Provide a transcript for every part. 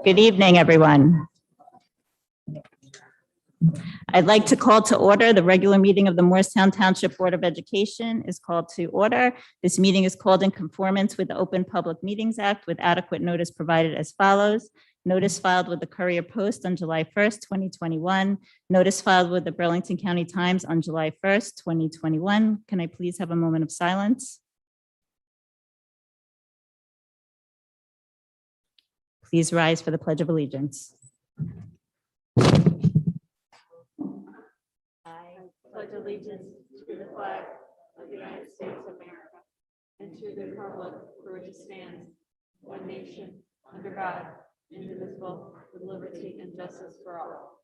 Good evening, everyone. I'd like to call to order the regular meeting of the Morristown Township Board of Education is called to order. This meeting is called in conformance with the Open Public Meetings Act with adequate notice provided as follows. Notice filed with the Courier Post on July 1st, 2021. Notice filed with the Burlington County Times on July 1st, 2021. Can I please have a moment of silence? Please rise for the Pledge of Allegiance. I pledge allegiance to the flag of the United States of America and to the republic for which it stands, one nation, under God, indivisible, with liberty and justice for all.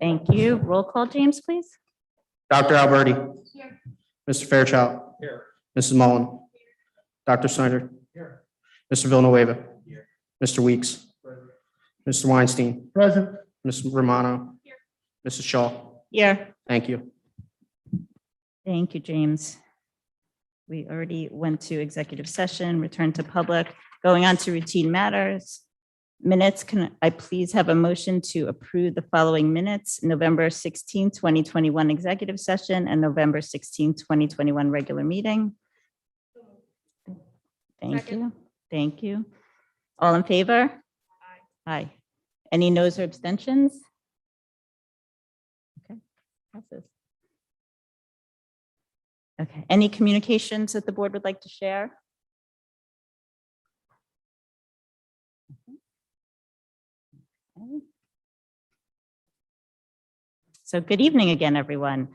Thank you. Roll call, James, please. Dr. Alberti. Here. Mr. Fairchild. Here. Mrs. Mullen. Here. Dr. Snyder. Here. Mr. Wnwea. Here. Mr. Weeks. Present. Mr. Weinstein. Present. Ms. Romano. Here. Mrs. Shaw. Here. Thank you. Thank you, James. We already went to executive session, return to public, going on to routine matters. Minutes, can I please have a motion to approve the following minutes? November 16, 2021 executive session and November 16, 2021 regular meeting. Thank you. Thank you. All in favor? Aye. Aye. Any noes or abstentions? Okay, passes. Okay, any communications that the board would like to share? Okay. So good evening again, everyone.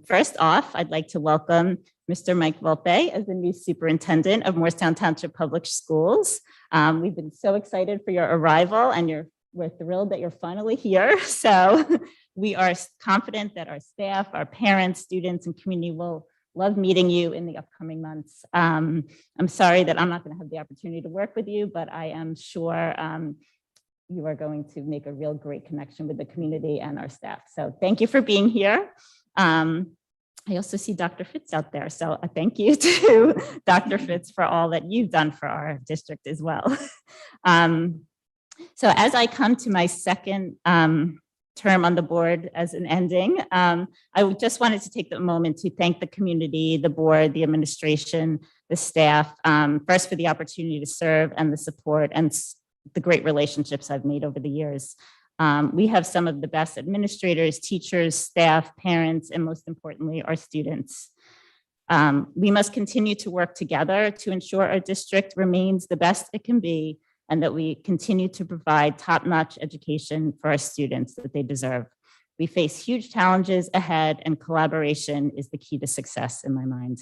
First off, I'd like to welcome Mr. Mike Volpe as the new superintendent of Morristown Township Public Schools. We've been so excited for your arrival and we're thrilled that you're finally here. So we are confident that our staff, our parents, students, and community will love meeting you in the upcoming months. I'm sorry that I'm not going to have the opportunity to work with you, but I am sure you are going to make a real great connection with the community and our staff. So thank you for being here. I also see Dr. Fitz out there. So a thank you to Dr. Fitz for all that you've done for our district as well. So as I come to my second term on the board as an ending, I just wanted to take the moment to thank the community, the board, the administration, the staff, first for the opportunity to serve and the support and the great relationships I've made over the years. We have some of the best administrators, teachers, staff, parents, and most importantly, our students. We must continue to work together to ensure our district remains the best it can be and that we continue to provide top-notch education for our students that they deserve. We face huge challenges ahead and collaboration is the key to success in my mind.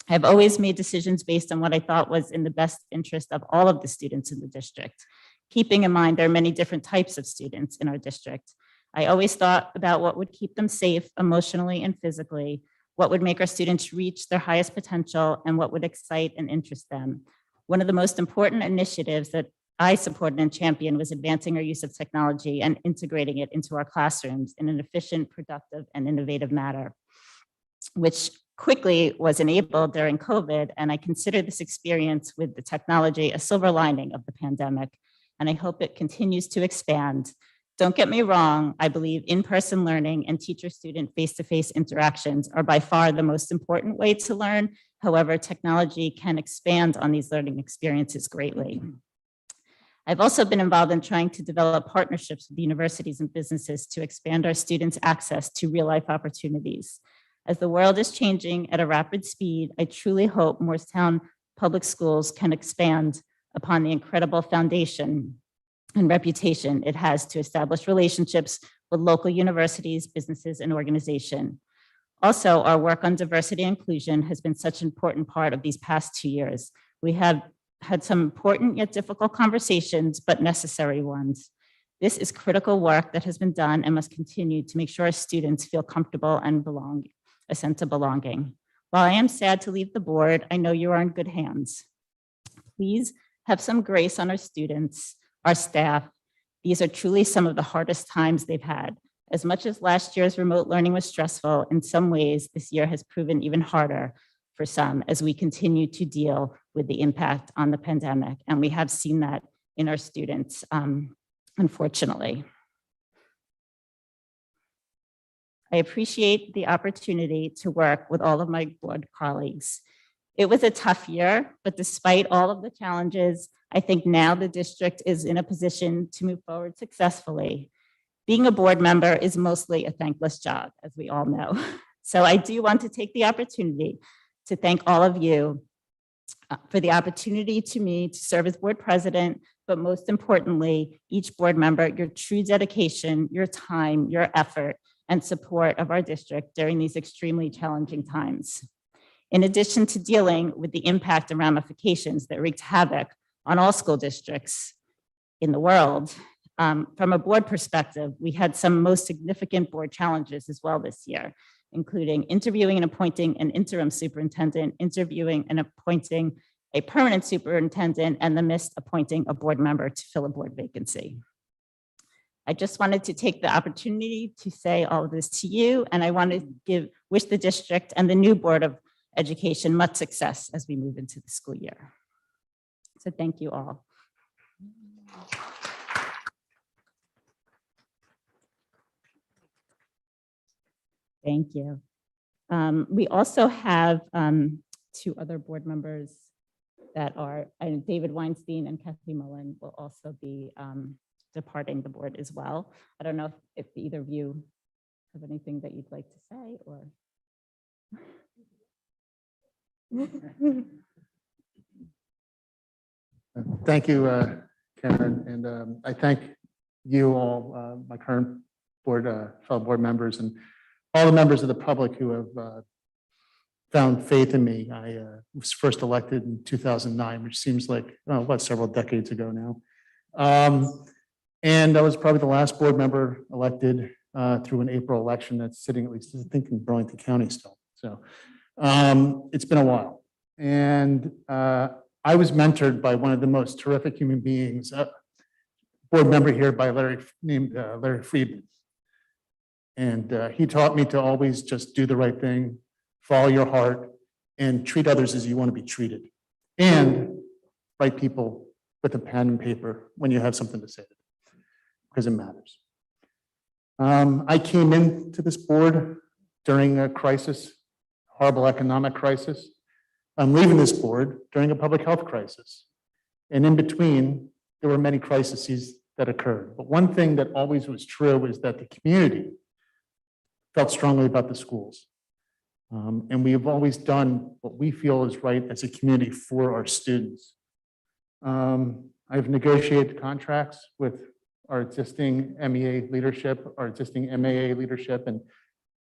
I've always made decisions based on what I thought was in the best interest of all of the students in the district. Keeping in mind there are many different types of students in our district. I always thought about what would keep them safe emotionally and physically, what would make our students reach their highest potential, and what would excite and interest them. One of the most important initiatives that I supported and championed was advancing our use of technology and integrating it into our classrooms in an efficient, productive, and innovative manner, which quickly was enabled during COVID. And I consider this experience with the technology a silver lining of the pandemic. And I hope it continues to expand. Don't get me wrong, I believe in-person learning and teacher-student face-to-face interactions are by far the most important way to learn. However, technology can expand on these learning experiences greatly. I've also been involved in trying to develop partnerships with universities and businesses to expand our students' access to real-life opportunities. As the world is changing at a rapid speed, I truly hope Morristown Public Schools can expand upon the incredible foundation and reputation it has to establish relationships with local universities, businesses, and organizations. Also, our work on diversity and inclusion has been such an important part of these past 2 years. We have had some important yet difficult conversations, but necessary ones. This is critical work that has been done and must continue to make sure our students feel comfortable and belong, a sense of belonging. While I am sad to leave the board, I know you are in good hands. Please have some grace on our students, our staff. These are truly some of the hardest times they've had. As much as last year's remote learning was stressful, in some ways, this year has proven even harder. for some as we continue to deal with the impact on the pandemic. And we have seen that in our students, unfortunately. I appreciate the opportunity to work with all of my board colleagues. It was a tough year, but despite all of the challenges, I think now the district is in a position to move forward successfully. Being a board member is mostly a thankless job, as we all know. So I do want to take the opportunity to thank all of you for the opportunity to me to serve as board president, but most importantly, each board member, your true dedication, your time, your effort, and support of our district during these extremely challenging times. In addition to dealing with the impact and ramifications that wreaked havoc on all school districts in the world, from a board perspective, we had some most significant board challenges as well this year, including interviewing and appointing an interim superintendent, interviewing and appointing a permanent superintendent, and the missed appointing a board member to fill a board vacancy. I just wanted to take the opportunity to say all of this to you, and I want to wish the district and the new Board of Education much success as we move into the school year. So thank you all. Thank you. We also have two other board members that are, and David Weinstein and Kathy Mullen will also be departing the board as well. I don't know if either of you have anything that you'd like to say or. Thank you, Karen, and I thank you all, my current board, fellow board members, and all the members of the public who have found faith in me. I was first elected in 2009, which seems like several decades ago now. And I was probably the last board member elected through an April election that's sitting, at least I think, in Burlington County still. So it's been a while. And I was mentored by one of the most terrific human beings, board member here by named Larry Friedman. And he taught me to always just do the right thing, follow your heart, and treat others as you want to be treated. And write people with a pen and paper when you have something to say, because it matters. I came into this board during a crisis, horrible economic crisis. I'm leaving this board during a public health crisis. And in between, there were many crises that occurred. But one thing that always was true is that the community felt strongly about the schools. And we have always done what we feel is right as a community for our students. I've negotiated contracts with our existing MEA leadership, our existing MAA leadership, and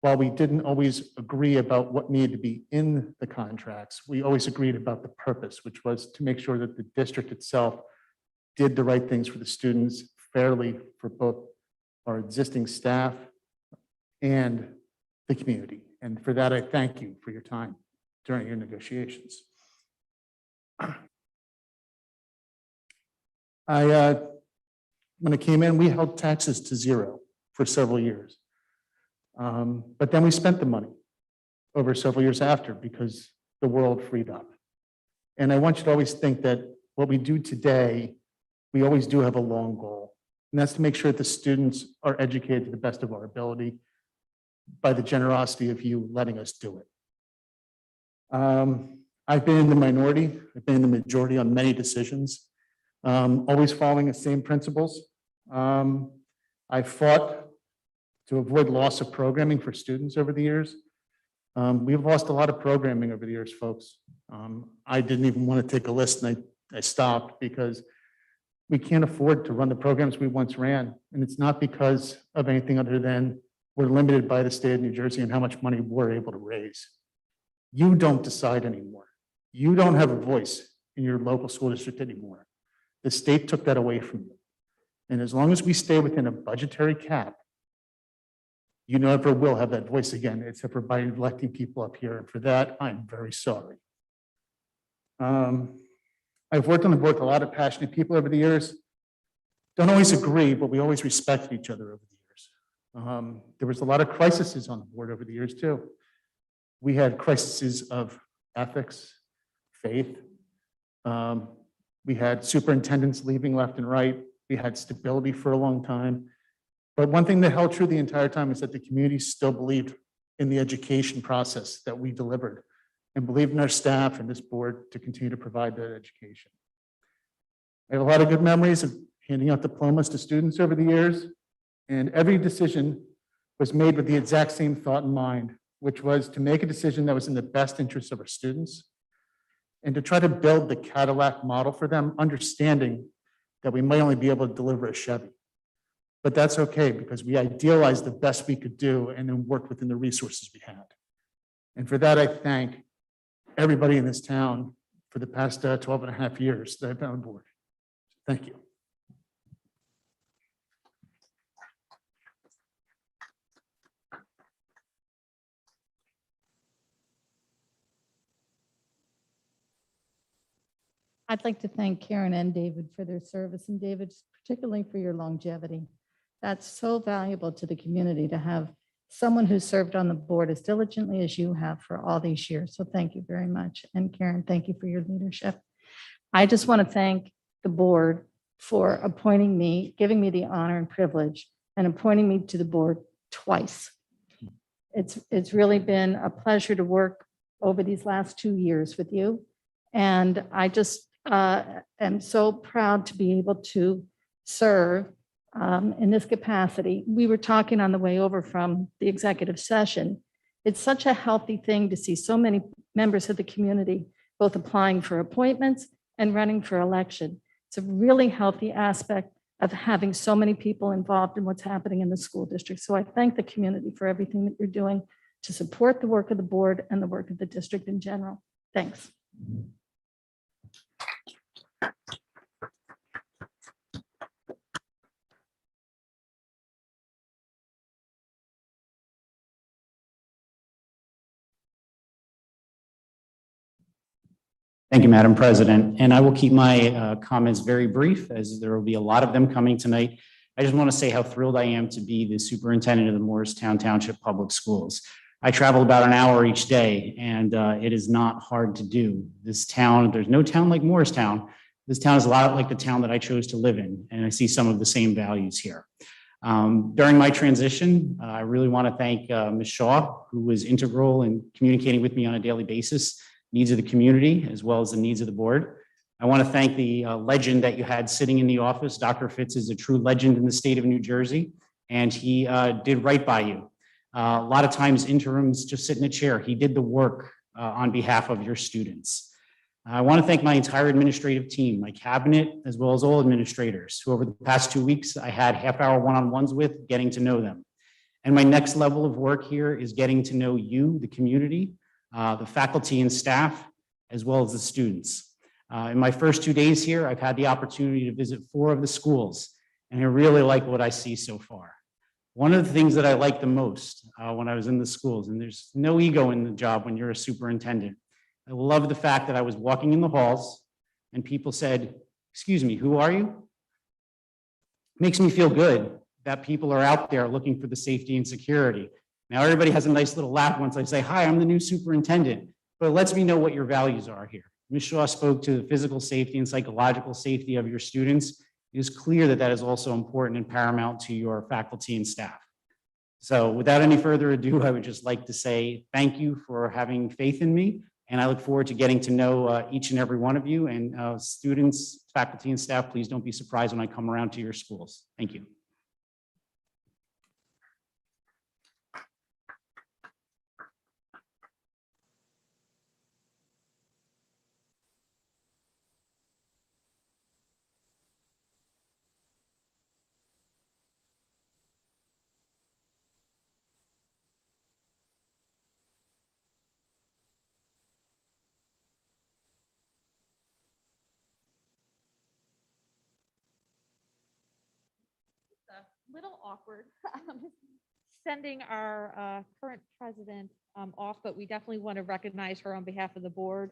while we didn't always agree about what needed to be in the contracts, we always agreed about the purpose, which was to make sure that the district itself did the right things for the students fairly for both our existing staff and the community. And for that, I thank you for your time during your negotiations. When it came in, we held taxes to zero for several years. But then we spent the money over several years after because the world freed up. And I want you to always think that what we do today, we always do have a long goal. And that's to make sure that the students are educated to the best of our ability by the generosity of you letting us do it. I've been in the minority, I've been in the majority on many decisions, always following the same principles. I fought to avoid loss of programming for students over the years. We've lost a lot of programming over the years, folks. I didn't even want to take a list and I stopped because we can't afford to run the programs we once ran. And it's not because of anything other than we're limited by the state of New Jersey and how much money we're able to raise. You don't decide anymore. You don't have a voice in your local school district anymore. The state took that away from you. And as long as we stay within a budgetary cap, you never will have that voice again, except for by electing people up here. And for that, I'm very sorry. I've worked on the board with a lot of passionate people over the years. Don't always agree, but we always respected each other over the years. There was a lot of crises on the board over the years too. We had crises of ethics, faith. We had superintendents leaving left and right. We had stability for a long time. But one thing that held true the entire time is that the community still believed in the education process that we delivered and believed in our staff and this board to continue to provide that education. I have a lot of good memories of handing out diplomas to students over the years, and every decision was made with the exact same thought in mind, which was to make a decision that was in the best interest of our students and to try to build the Cadillac model for them, understanding that we might only be able to deliver a Chevy. But that's okay because we idealized the best we could do and then worked within the resources we had. And for that, I thank everybody in this town for the past 12 and a half years that I've been on board. Thank you. I'd like to thank Karen and David for their service, and David, particularly for your longevity. That's so valuable to the community to have someone who served on the board as diligently as you have for all these years. So thank you very much. And Karen, thank you for your leadership. I just want to thank the board for appointing me, giving me the honor and privilege, and appointing me to the board twice. It's really been a pleasure to work over these last 2 years with you. And I just am so proud to be able to serve in this capacity. We were talking on the way over from the executive session. It's such a healthy thing to see so many members of the community both applying for appointments and running for election. It's a really healthy aspect of having so many people involved in what's happening in the school district. So I thank the community for everything that you're doing to support the work of the board and the work of the district in general. Thanks. Thank you, Madam President. And I will keep my comments very brief as there will be a lot of them coming tonight. I just want to say how thrilled I am to be the superintendent of the Morristown Township Public Schools. I travel about an hour each day, and it is not hard to do. This town, there's no town like Morristown. This town is a lot like the town that I chose to live in, and I see some of the same values here. During my transition, I really want to thank Ms. Shaw, who was integral in communicating with me on a daily basis, needs of the community, as well as the needs of the board. I want to thank the legend that you had sitting in the office. Dr. Fitz is a true legend in the state of New Jersey, and he did right by you. A lot of times interims just sit in a chair. He did the work on behalf of your students. I want to thank my entire administrative team, my cabinet, as well as all administrators who over the past 2 weeks I had half-hour one-on-ones with, getting to know them. And my next level of work here is getting to know you, the community, the faculty and staff, as well as the students. In my first 2 days here, I've had the opportunity to visit 4 of the schools, and I really like what I see so far. One of the things that I like the most when I was in the schools, and there's no ego in the job when you're a superintendent, I love the fact that I was walking in the halls and people said, "Excuse me, who are you?" Makes me feel good that people are out there looking for the safety and security. Now, everybody has a nice little laugh once I say, "Hi, I'm the new superintendent," but it lets me know what your values are here. Ms. Shaw spoke to the physical safety and psychological safety of your students. It is clear that that is also important and paramount to your faculty and staff. So without any further ado, I would just like to say thank you for having faith in me, and I look forward to getting to know each and every one of you. And students, faculty, and staff, please don't be surprised when I come around to your schools. Thank you. Little awkward sending our current president off, but we definitely want to recognize her on behalf of the board.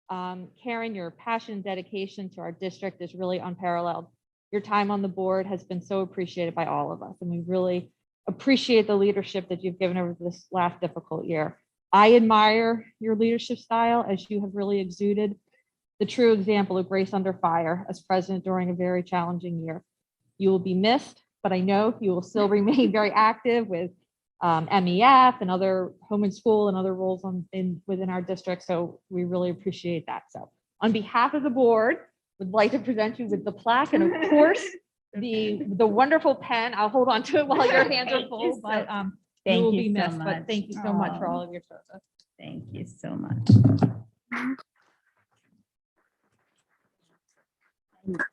Karen, your passion and dedication to our district is really unparalleled. Your time on the board has been so appreciated by all of us, and we really appreciate the leadership that you've given over this last difficult year. I admire your leadership style as you have really exuded the true example of grace under fire as president during a very challenging year. You will be missed, but I know you will still remain very active with MEF and other home and school and other roles within our district. So we really appreciate that. So on behalf of the board, would like to present you with the plaque and of course the wonderful pen. I'll hold on to it while your hands are full, but you will be missed. But thank you so much for all of your service. Thank you so much.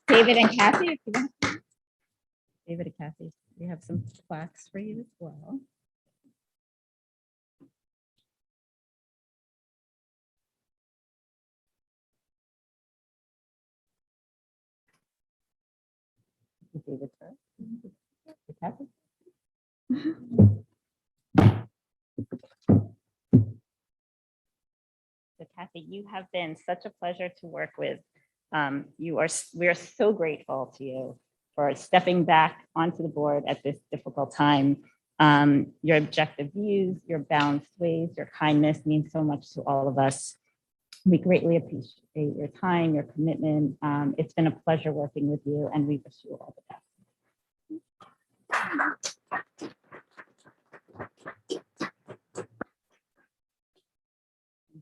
David and Kathy, if you want. David and Kathy, we have some plaques for you as well. David first. Kathy. So Kathy, you have been such a pleasure to work with. We are so grateful to you for stepping back onto the board at this difficult time. Your objective views, your balanced ways, your kindness means so much to all of us. We greatly appreciate your time, your commitment. It's been a pleasure working with you, and we wish you all the best.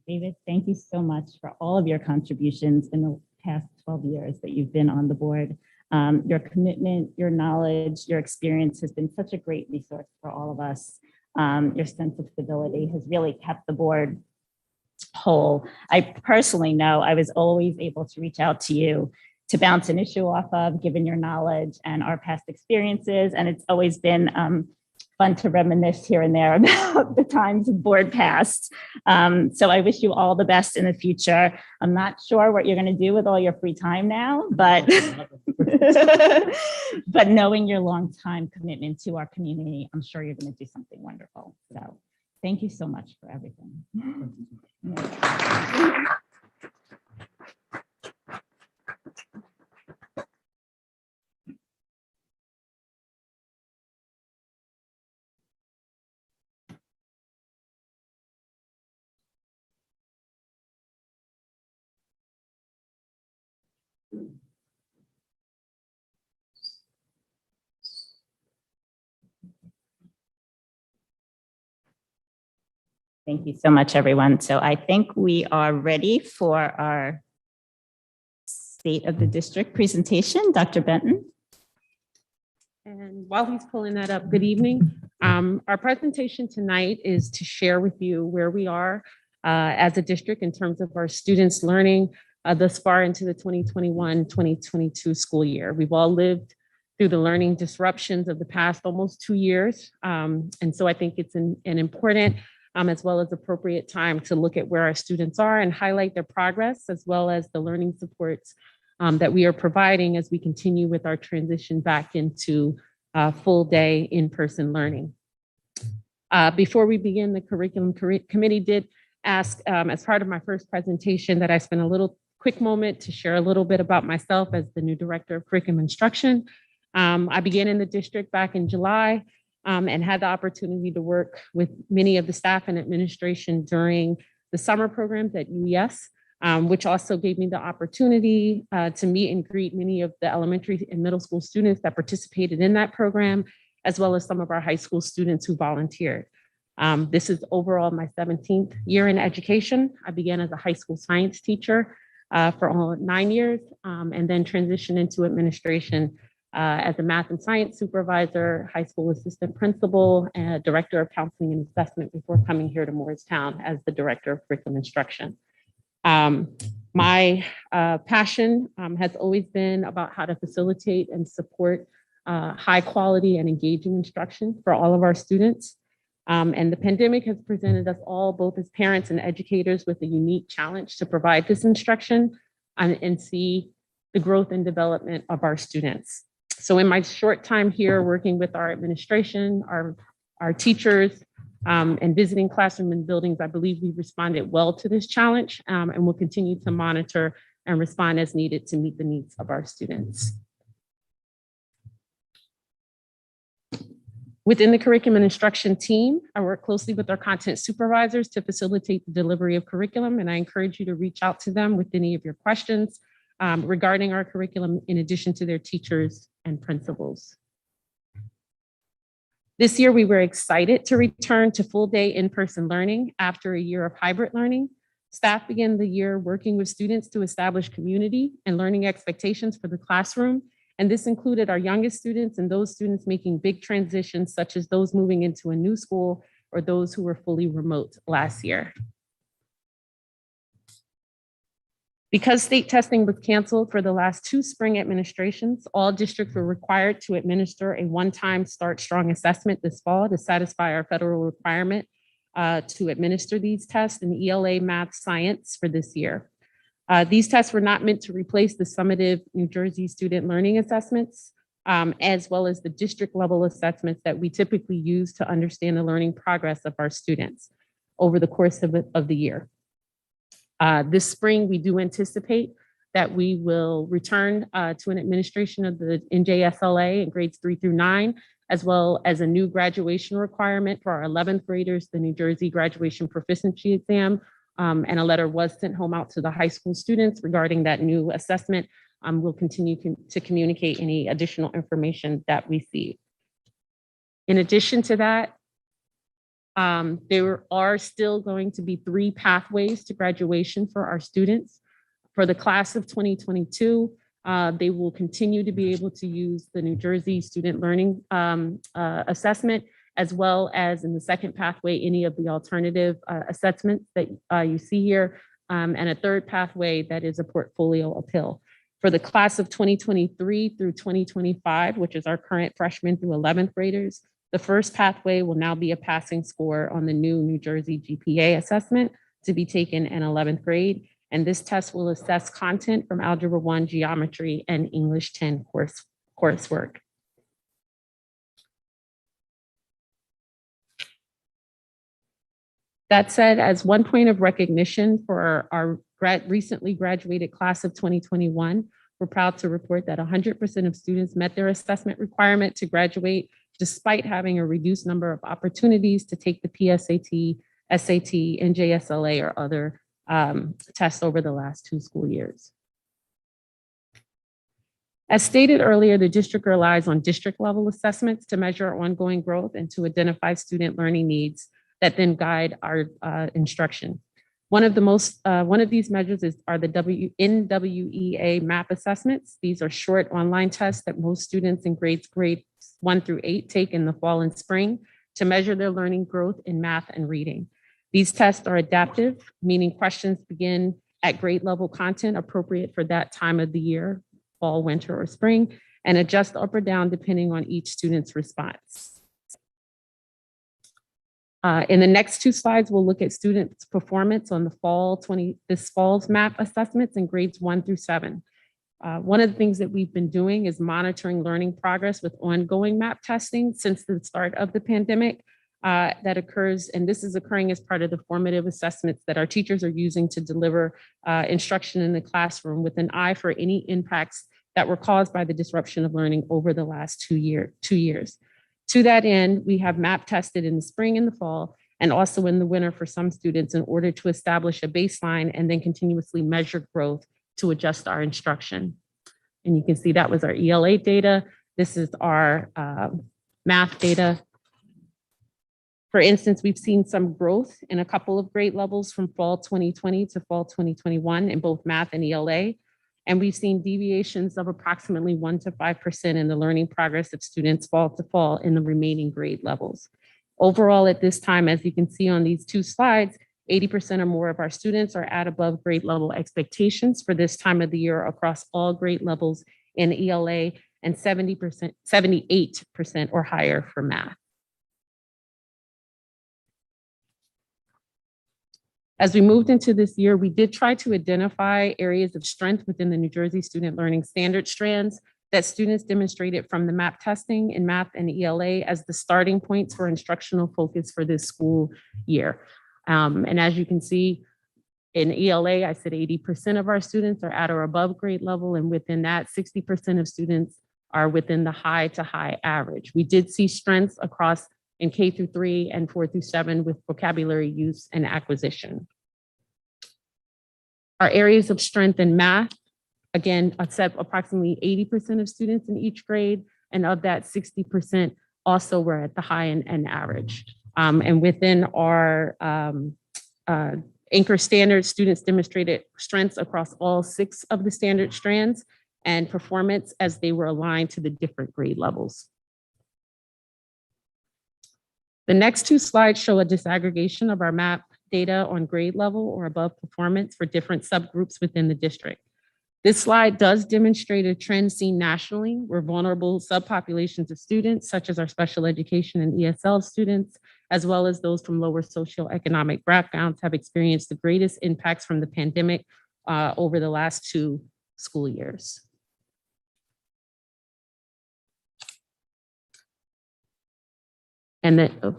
David, thank you so much for all of your contributions in the past 12 years that you've been on the board. Your commitment, your knowledge, your experience has been such a great resource for all of us. Your sense of stability has really kept the board whole. I personally know I was always able to reach out to you to bounce an issue off of, given your knowledge and our past experiences. And it's always been fun to reminisce here and there about the times of board past. So I wish you all the best in the future. I'm not sure what you're going to do with all your free time now, but but knowing your long time commitment to our community, I'm sure you're going to do something wonderful. So thank you so much for everything. Thank you so much, everyone. So I think we are ready for our State of the District presentation. Dr. Benton. And while he's pulling that up, good evening. Our presentation tonight is to share with you where we are as a district in terms of our students learning thus far into the 2021-2022 school year. We've all lived through the learning disruptions of the past almost 2 years. And so I think it's an important as well as appropriate time to look at where our students are and highlight their progress, as well as the learning supports that we are providing as we continue with our transition back into full day in-person learning. Before we begin, the curriculum committee did ask as part of my first presentation that I spend a little quick moment to share a little bit about myself as the new director of curriculum instruction. I began in the district back in July and had the opportunity to work with many of the staff and administration during the summer programs at UES, which also gave me the opportunity to meet and greet many of the elementary and middle school students that participated in that program, as well as some of our high school students who volunteered. This is overall my 17th year in education. I began as a high school science teacher for all 9 years, and then transitioned into administration as a math and science supervisor, high school assistant principal, and director of counseling and assessment before coming here to Morristown as the director of curriculum instruction. My passion has always been about how to facilitate and support high quality and engaging instruction for all of our students. And the pandemic has presented us all, both as parents and educators, with a unique challenge to provide this instruction and see the growth and development of our students. So in my short time here working with our administration, our teachers, and visiting classroom and buildings, I believe we responded well to this challenge, and will continue to monitor and respond as needed to meet the needs of our students. Within the curriculum and instruction team, I work closely with our content supervisors to facilitate the delivery of curriculum, and I encourage you to reach out to them with any of your questions regarding our curriculum, in addition to their teachers and principals. This year, we were excited to return to full-day in-person learning after a year of hybrid learning. Staff began the year working with students to establish community and learning expectations for the classroom. And this included our youngest students and those students making big transitions, such as those moving into a new school or those who were fully remote last year. Because state testing was canceled for the last 2 spring administrations, all districts were required to administer a one-time Start Strong assessment this fall to satisfy our federal requirement to administer these tests in ELA, Math, Science for this year. These tests were not meant to replace the summative New Jersey student learning assessments, as well as the district level assessments that we typically use to understand the learning progress of our students over the course of the year. This spring, we do anticipate that we will return to an administration of the NJSLA in grades 3 through 9, as well as a new graduation requirement for our 11th graders, the New Jersey Graduation Proficiency Exam. And a letter was sent home out to the high school students regarding that new assessment. We'll continue to communicate any additional information that we see. In addition to that, there are still going to be 3 pathways to graduation for our students. For the class of 2022, they will continue to be able to use the New Jersey Student Learning Assessment, as well as in the second pathway, any of the alternative assessments that you see here, and a third pathway that is a portfolio appeal. For the class of 2023 through 2025, which is our current freshmen through 11th graders, the first pathway will now be a passing score on the new New Jersey GPA assessment to be taken in 11th grade. And this test will assess content from Algebra 1, Geometry, and English 10 coursework. That said, as one point of recognition for our recently graduated class of 2021, we're proud to report that 100% of students met their assessment requirement to graduate, despite having a reduced number of opportunities to take the PSAT, SAT, NJSLA, or other tests over the last 2 school years. As stated earlier, the district relies on district level assessments to measure ongoing growth and to identify student learning needs that then guide our instruction. One of these measures are the Wnwea Map Assessments. These are short online tests that most students in grades 1 through 8 take in the fall and spring to measure their learning growth in math and reading. These tests are adaptive, meaning questions begin at grade level content appropriate for that time of the year, fall, winter, or spring, and adjust up or down depending on each student's response. In the next 2 slides, we'll look at students' performance on this fall's map assessments in grades 1 through 7. One of the things that we've been doing is monitoring learning progress with ongoing map testing since the start of the pandemic that occurs, and this is occurring as part of the formative assessments that our teachers are using to deliver instruction in the classroom with an eye for any impacts that were caused by the disruption of learning over the last 2 years. To that end, we have map tested in the spring and the fall, and also in the winter for some students in order to establish a baseline and then continuously measure growth to adjust our instruction. And you can see that was our ELA data. This is our math data. For instance, we've seen some growth in a couple of grade levels from fall 2020 to fall 2021 in both math and ELA. And we've seen deviations of approximately 1 to 5% in the learning progress of students fall to fall in the remaining grade levels. Overall, at this time, as you can see on these 2 slides, 80% or more of our students are at above grade level expectations for this time of the year across all grade levels in ELA, and 78% or higher for math. As we moved into this year, we did try to identify areas of strength within the New Jersey Student Learning Standard strands that students demonstrated from the map testing in math and ELA as the starting points for instructional focus for this school year. And as you can see, in ELA, I said 80% of our students are at or above grade level, and within that, 60% of students are within the high to high average. We did see strengths across in K through 3 and 4 through 7 with vocabulary use and acquisition. Our areas of strength in math, again, accept approximately 80% of students in each grade, and of that 60% also were at the high and average. And within our anchor standards, students demonstrated strengths across all 6 of the standard strands and performance as they were aligned to the different grade levels. The next 2 slides show a disaggregation of our MAP data on grade level or above performance for different subgroups within the district. This slide does demonstrate a trend seen nationally where vulnerable subpopulations of students, such as our special education and ESL students, as well as those from lower socioeconomic backgrounds, have experienced the greatest impacts from the pandemic over the last 2 school years. And then,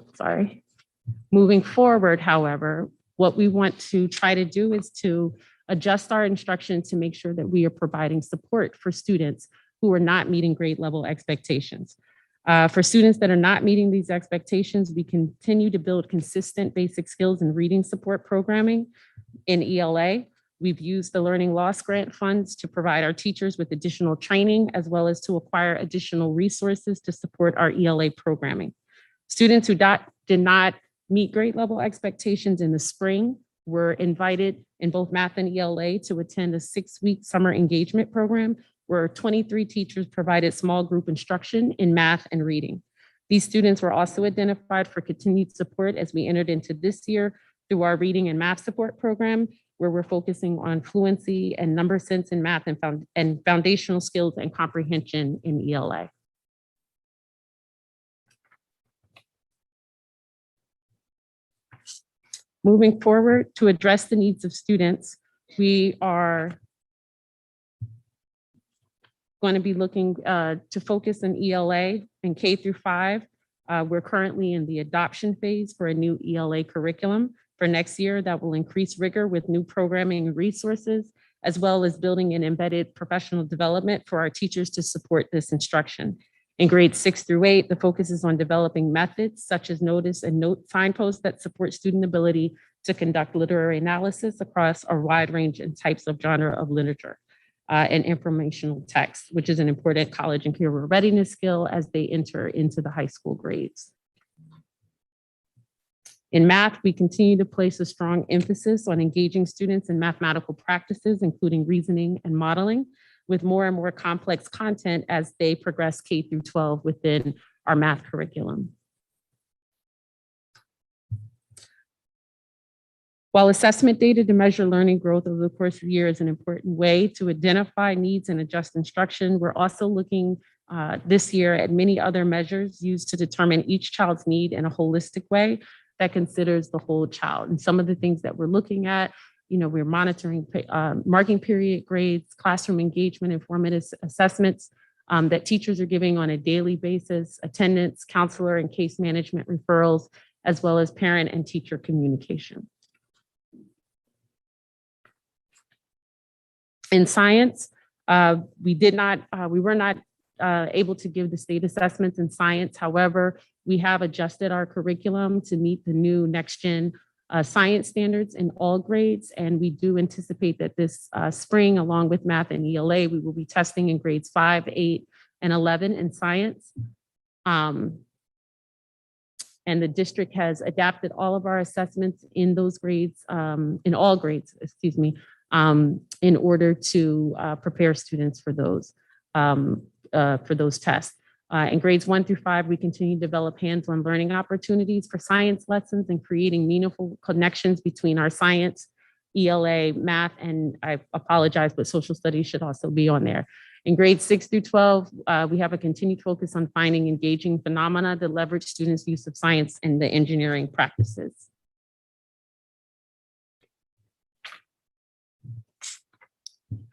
moving forward, however, what we want to try to do is to adjust our instruction to make sure that we are providing support for students who are not meeting grade level expectations. For students that are not meeting these expectations, we continue to build consistent basic skills and reading support programming in ELA. We've used the Learning Loss Grant funds to provide our teachers with additional training, as well as to acquire additional resources to support our ELA programming. Students who did not meet grade level expectations in the spring were invited in both math and ELA to attend a 6-week summer engagement program where 23 teachers provided small group instruction in math and reading. These students were also identified for continued support as we entered into this year through our reading and math support program, where we're focusing on fluency and number sense in math and foundational skills and comprehension in ELA. Moving forward to address the needs of students, we are going to be looking to focus on ELA and K through 5. We're currently in the adoption phase for a new ELA curriculum for next year that will increase rigor with new programming and resources, as well as building an embedded professional development for our teachers to support this instruction. In grades 6 through 8, the focus is on developing methods such as notice and note signposts that support student ability to conduct literary analysis across a wide range and types of genre of literature and informational text, which is an important college and career readiness skill as they enter into the high school grades. In math, we continue to place a strong emphasis on engaging students in mathematical practices, including reasoning and modeling, with more and more complex content as they progress K through 12 within our math curriculum. While assessment data to measure learning growth over the course of the year is an important way to identify needs and adjust instruction, we're also looking this year at many other measures used to determine each child's need in a holistic way that considers the whole child. And some of the things that we're looking at, we're monitoring marking period grades, classroom engagement, informative assessments that teachers are giving on a daily basis, attendance, counselor and case management referrals, as well as parent and teacher communication. In science, we were not able to give the state assessments in science. However, we have adjusted our curriculum to meet the new next gen science standards in all grades. And we do anticipate that this spring, along with math and ELA, we will be testing in grades 5, 8, and 11 in science. And the district has adapted all of our assessments in those grades, in all grades, excuse me, in order to prepare students for those tests. In grades 1 through 5, we continue to develop hands-on learning opportunities for science lessons and creating meaningful connections between our science, ELA, math, and I apologize, but social studies should also be on there. In grades 6 through 12, we have a continued focus on finding engaging phenomena that leverage students' use of science and the engineering practices.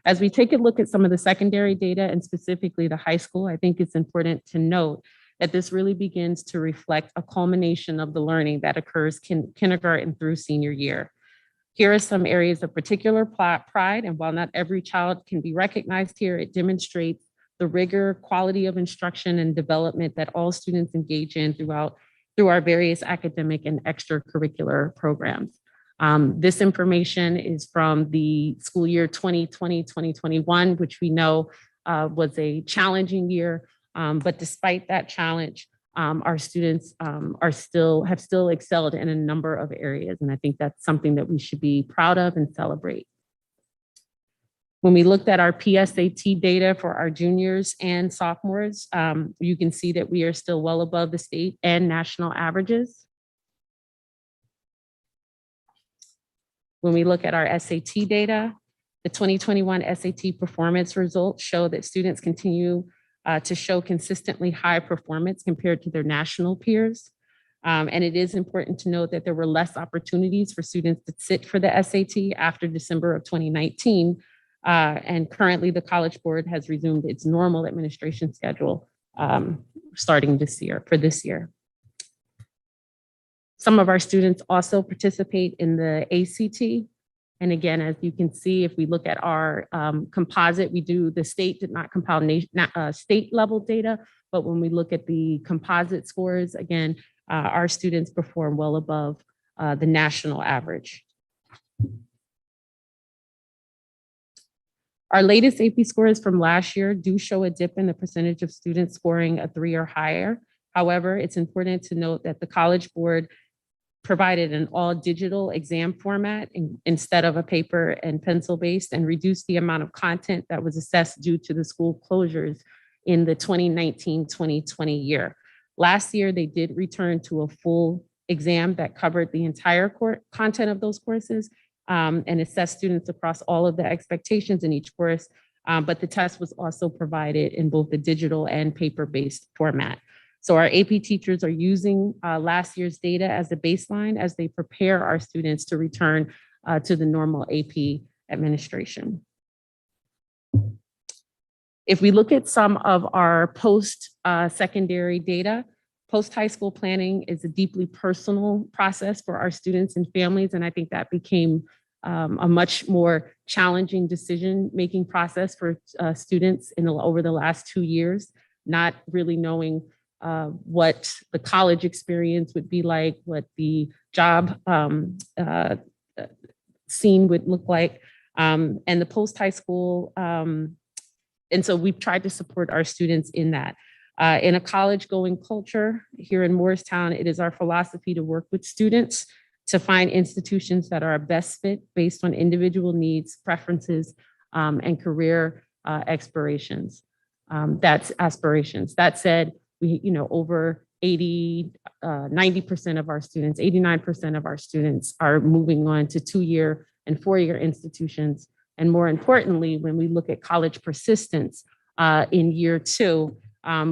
As we take a look at some of the secondary data and specifically the high school, I think it's important to note that this really begins to reflect a culmination of the learning that occurs kindergarten through senior year. Here are some areas of particular pride, and while not every child can be recognized here, it demonstrates the rigor, quality of instruction and development that all students engage in through our various academic and extracurricular programs. This information is from the school year 2020-2021, which we know was a challenging year. But despite that challenge, our students have still excelled in a number of areas. And I think that's something that we should be proud of and celebrate. When we looked at our PSAT data for our juniors and sophomores, you can see that we are still well above the state and national averages. When we look at our SAT data, the 2021 SAT performance results show that students continue to show consistently high performance compared to their national peers. And it is important to note that there were less opportunities for students to sit for the SAT after December of 2019. And currently the College Board has resumed its normal administration schedule starting this year, for this year. Some of our students also participate in the ACT. And again, as you can see, if we look at our composite, the state did not compile state level data, but when we look at the composite scores, again, our students perform well above the national average. Our latest AP scores from last year do show a dip in the percentage of students scoring a 3 or higher. However, it's important to note that the College Board provided an all digital exam format instead of a paper and pencil based, and reduced the amount of content that was assessed due to the school closures in the 2019-2020 year. Last year, they did return to a full exam that covered the entire content of those courses and assessed students across all of the expectations in each course. But the test was also provided in both the digital and paper-based format. So our AP teachers are using last year's data as a baseline as they prepare our students to return to the normal AP administration. If we look at some of our post-secondary data, post-high school planning is a deeply personal process for our students and families, and I think that became a much more challenging decision-making process for students over the last 2 years, not really knowing what the college experience would be like, what the job scene would look like, and the post-high school. And so we've tried to support our students in that. In a college-going culture here in Morristown, it is our philosophy to work with students to find institutions that are a best fit based on individual needs, preferences, and career aspirations. That's aspirations. That said, we, over 90% of our students, 89% of our students are moving on to 2-year and 4-year institutions. And more importantly, when we look at college persistence in year 2,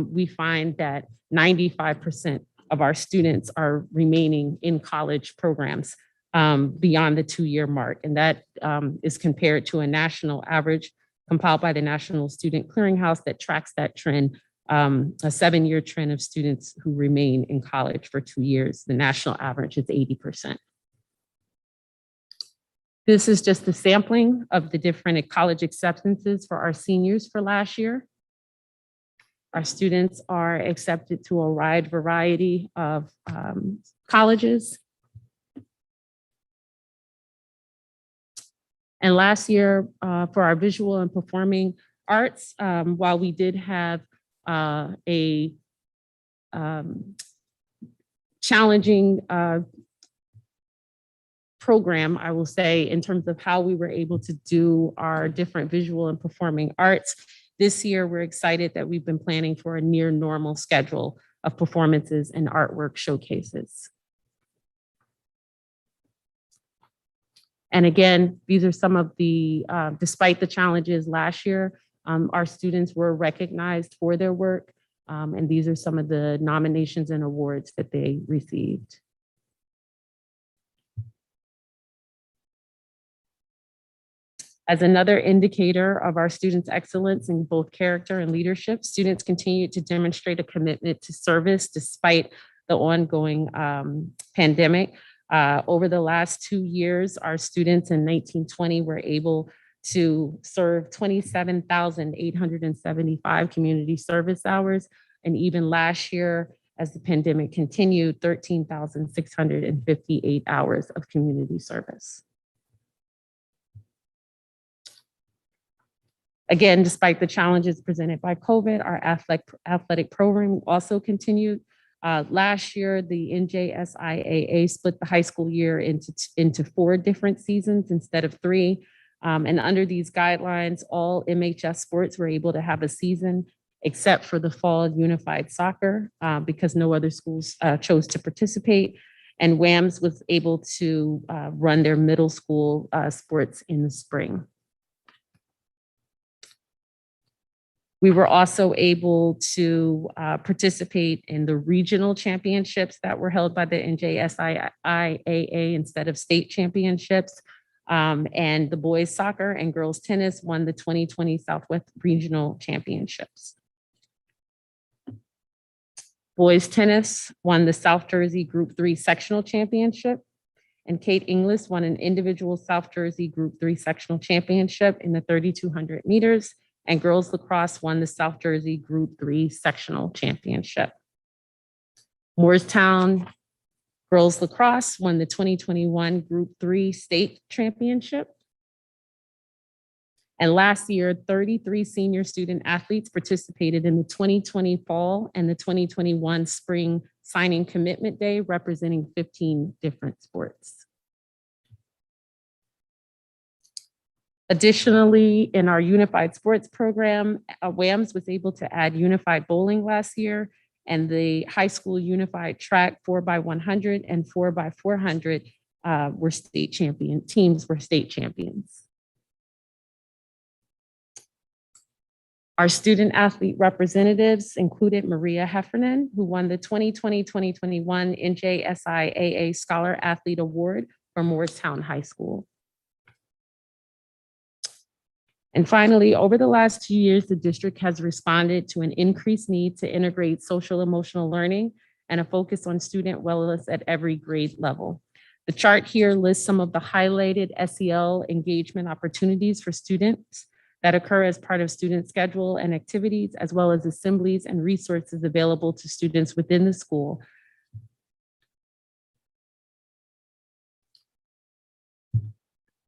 we find that 95% of our students are remaining in college programs beyond the 2-year mark. And that is compared to a national average compiled by the National Student Clearinghouse that tracks that trend, a 7-year trend of students who remain in college for 2 years. The national average is 80%. This is just a sampling of the different college acceptances for our seniors for last year. Our students are accepted to a wide variety of colleges. And last year, for our visual and performing arts, while we did have a challenging program, I will say, in terms of how we were able to do our different visual and performing arts. This year, we're excited that we've been planning for a near normal schedule of performances and artwork showcases. And again, these are some of the, despite the challenges last year, our students were recognized for their work. And these are some of the nominations and awards that they received. As another indicator of our students' excellence in both character and leadership, students continue to demonstrate a commitment to service despite the ongoing pandemic. Over the last 2 years, our students in 1920 were able to serve 27,875 community service hours. And even last year, as the pandemic continued, 13,658 hours of community service. Again, despite the challenges presented by COVID, our athletic programming also continued. Last year, the NJSIAA split the high school year into 4 different seasons instead of 3. And under these guidelines, all MHS sports were able to have a season except for the fall unified soccer because no other schools chose to participate. And WAMS was able to run their middle school sports in the spring. We were also able to participate in the regional championships that were held by the NJSIAA instead of state championships. And the boys soccer and girls tennis won the 2020 Southwest Regional Championships. Boys tennis won the South Jersey Group 3 Sectional Championship. And Kate Inglis won an individual South Jersey Group 3 Sectional Championship in the 3,200 meters. And girls lacrosse won the South Jersey Group 3 Sectional Championship. Morristown girls lacrosse won the 2021 Group 3 State Championship. And last year, 33 senior student athletes participated in the 2020 fall and the 2021 spring signing commitment day, representing 15 different sports. Additionally, in our unified sports program, WAMS was able to add unified bowling last year, and the high school unified track 4x100 and 4x400 were state champion teams were state champions. Our student athlete representatives included Maria Heffernan, who won the 2020-2021 NJSIAA Scholar Athlete Award for Morristown High School. And finally, over the last 2 years, the district has responded to an increased need to integrate social emotional learning and a focus on student wellness at every grade level. The chart here lists some of the highlighted SEL engagement opportunities for students that occur as part of student schedule and activities, as well as assemblies and resources available to students within the school.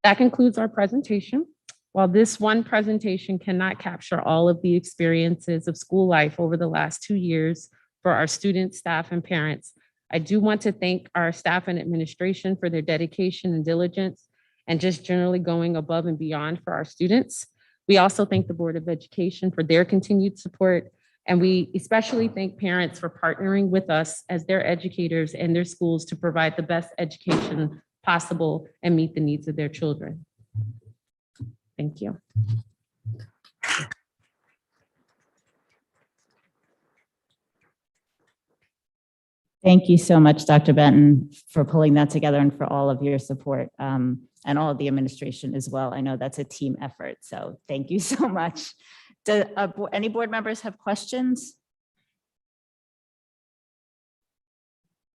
That concludes our presentation. While this one presentation cannot capture all of the experiences of school life over the last 2 years for our students, staff, and parents, I do want to thank our staff and administration for their dedication and diligence and just generally going above and beyond for our students. We also thank the Board of Education for their continued support, and we especially thank parents for partnering with us as their educators and their schools to provide the best education possible and meet the needs of their children. Thank you. Thank you so much, Dr. Benton, for pulling that together and for all of your support and all of the administration as well. I know that's a team effort, so thank you so much. Do any board members have questions?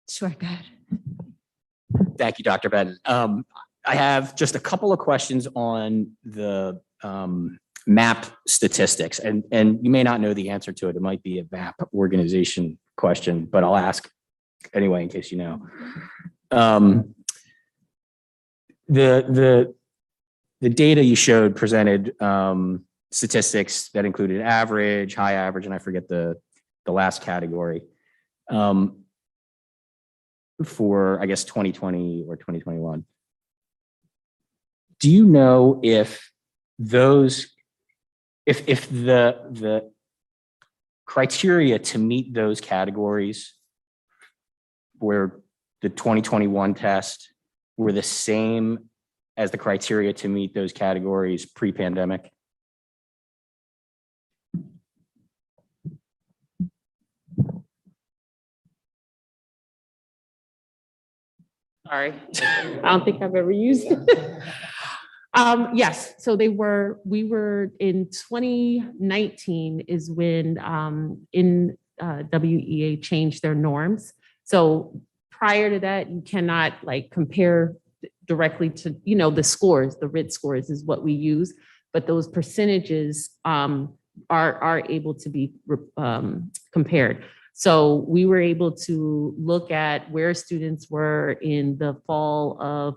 Sure, go ahead. Thank you, Dr. Benton. I have just a couple of questions on the MAP statistics, and you may not know the answer to it. It might be a MAP organization question, but I'll ask anyway in case you know. The data you showed presented statistics that included average, high average, and I forget the last category for, I guess, 2020 or 2021. Do you know if those, if the criteria to meet those categories where the 2021 test were the same as the criteria to meet those categories pre-pandemic? Sorry, I don't think I've ever used it. Yes, so we were in 2019 is when WEA changed their norms. So prior to that, you cannot like compare directly to, you know, the scores, the RIT scores is what we use, but those percentages are able to be compared. So we were able to look at where students were in the fall of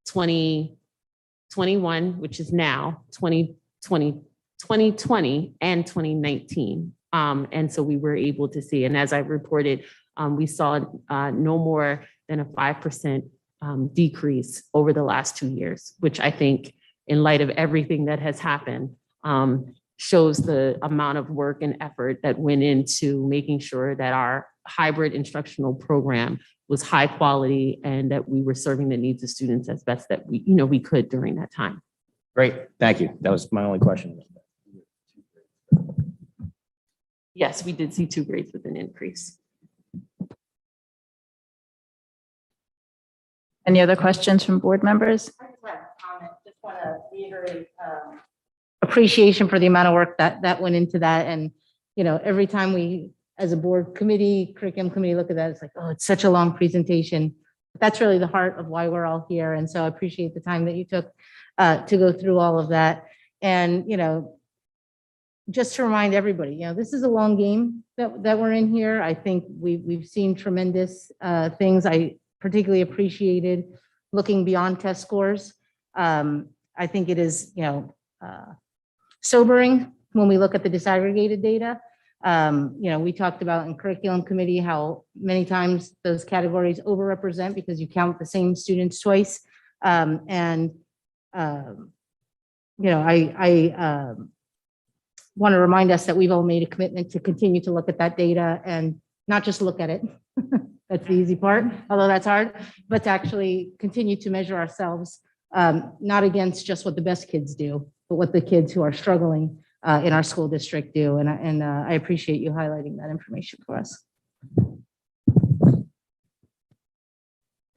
2021, which is now 2020 and 2019. And so we were able to see, and as I reported, we saw no more than a 5% decrease over the last 2 years, which I think in light of everything that has happened, shows the amount of work and effort that went into making sure that our hybrid instructional program was high quality and that we were serving the needs of students as best that we could during that time. Great, thank you. That was my only question. Yes, we did see 2 grades with an increase. Any other questions from board members? I just have a comment. Just want to reiterate appreciation for the amount of work that went into that. And, you know, every time we, as a board committee, curriculum committee, look at that, it's like, oh, it's such a long presentation. But that's really the heart of why we're all here. And so I appreciate the time that you took to go through all of that. And, you know, just to remind everybody, you know, this is a long game that we're in here. I think we've seen tremendous things. I particularly appreciated looking beyond test scores. I think it is, you know, sobering when we look at the disaggregated data. You know, we talked about in curriculum committee how many times those categories overrepresent because you count the same students twice. You know, I want to remind us that we've all made a commitment to continue to look at that data and not just look at it. That's the easy part, although that's hard, but to actually continue to measure ourselves, not against just what the best kids do, but what the kids who are struggling in our school district do. And I appreciate you highlighting that information for us.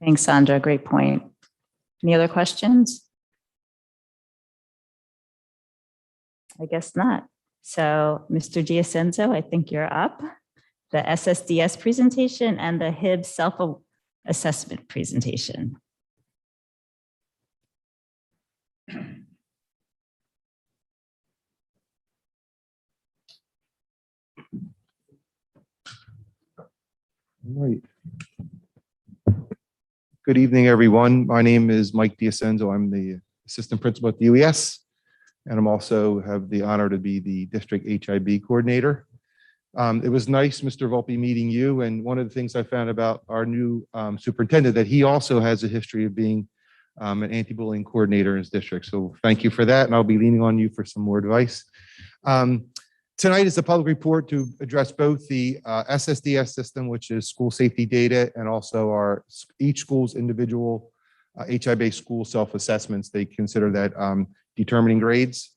Thanks, Sandra. Great point. Any other questions? I guess not. So, Mr. Giacenzo, I think you're up. The SSDS presentation and the Hivs self-assessment presentation. Right. Good evening, everyone. My name is Mike Diacenzo. I'm the assistant principal at the UES, and I'm also have the honor to be the district HIB coordinator. It was nice, Mr. Volpe, meeting you. And one of the things I found about our new superintendent, that he also has a history of being an anti-bullying coordinator in his district. So thank you for that. And I'll be leaning on you for some more advice. Tonight is a public report to address both the SSDS system, which is school safety data, and also each school's individual HI-based school self-assessments. They consider that determining grades.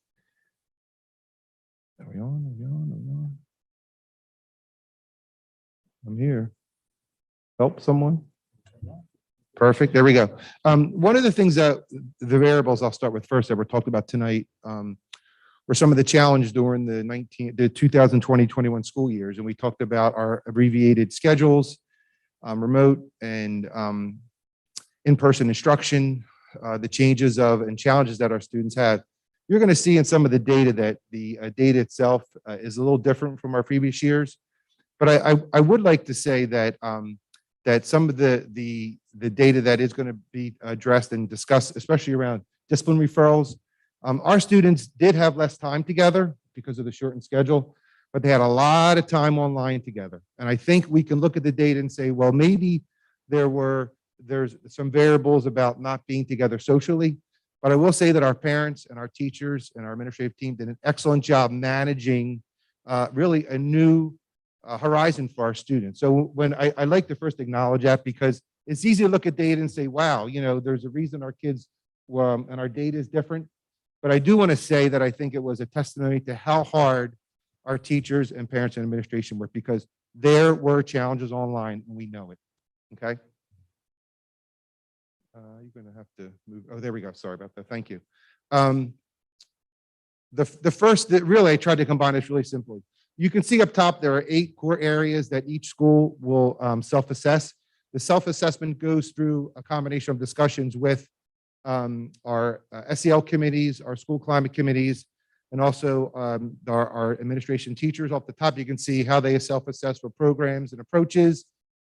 Are we on? Are we on? Are we on? I'm here. Help someone. Perfect. There we go. One of the things that the variables I'll start with first that we're talking about tonight were some of the challenges during the 2020-21 school years. And we talked about our abbreviated schedules, remote and in-person instruction, the changes of and challenges that our students had. You're going to see in some of the data that the data itself is a little different from our previous years. But I would like to say that that some of the data that is going to be addressed and discussed, especially around discipline referrals, our students did have less time together because of the shortened schedule, but they had a lot of time online together. And I think we can look at the data and say, well, maybe there's some variables about not being together socially. But I will say that our parents and our teachers and our administrative team did an excellent job managing really a new horizon for our students. So when I like to first acknowledge that, because it's easy to look at data and say, wow, you know, there's a reason our kids and our data is different. But I do want to say that I think it was a testimony to how hard our teachers and parents and administration worked, because there were challenges online and we know it. Okay. You're going to have to move. Oh, there we go. Sorry about that. Thank you. The first that really I tried to combine this really simply. You can see up top, there are 8 core areas that each school will self-assess. The self-assessment goes through a combination of discussions with our SEL committees, our school climate committees, and also our administration teachers. Off the top, you can see how they self-assess for programs and approaches,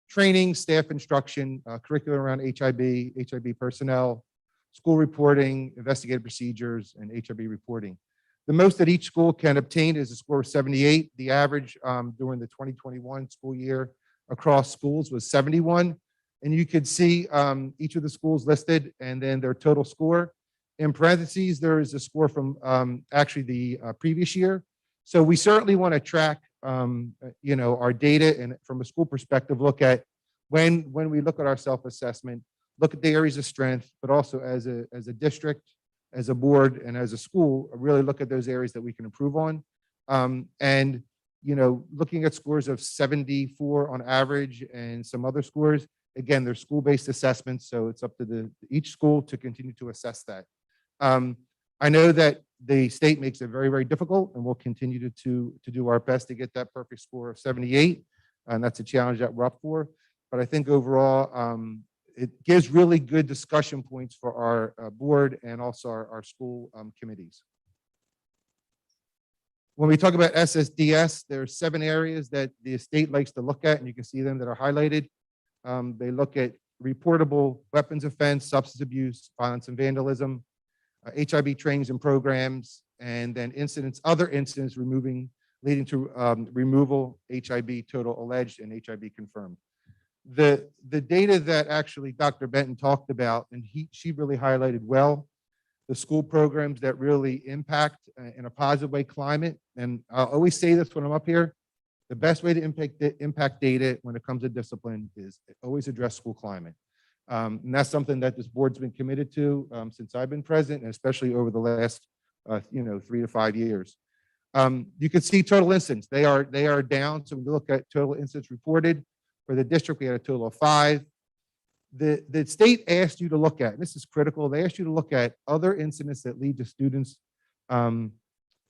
training, staff instruction, curriculum around HIB personnel, school reporting, investigative procedures, and HIB reporting. The most that each school can obtain is a score of 78. The average during the 2021 school year across schools was 71. And you could see each of the schools listed and then their total score. In parentheses, there is a score from actually the previous year. So we certainly want to track our data and from a school perspective, look at when we look at our self-assessment, look at the areas of strength, but also as a district, as a board, and as a school, really look at those areas that we can improve on. And looking at scores of 74 on average and some other scores, again, they're school-based assessments, so it's up to each school to continue to assess that. I know that the state makes it very, very difficult, and we'll continue to do our best to get that perfect score of 78, and that's a challenge that we're up for. But I think overall, it gives really good discussion points for our board and also our school committees. When we talk about SSDS, there are 7 areas that the state likes to look at, and you can see them that are highlighted. They look at reportable weapons offense, substance abuse, violence and vandalism, HIB trainings and programs, and then other incidents leading to removal, HIB total alleged, and HIB confirmed. The data that actually Dr. Benton talked about, and she really highlighted well, the school programs that really impact in a positive way climate. And I'll always say this when I'm up here, the best way to impact data when it comes to discipline is always address school climate. And that's something that this board's been committed to since I've been president, and especially over the last 3 to 5 years. You can see total incidents. They are down. So when you look at total incidents reported for the district, we had a total of 5. The state asked you to look at, and this is critical, they asked you to look at other incidents that lead to students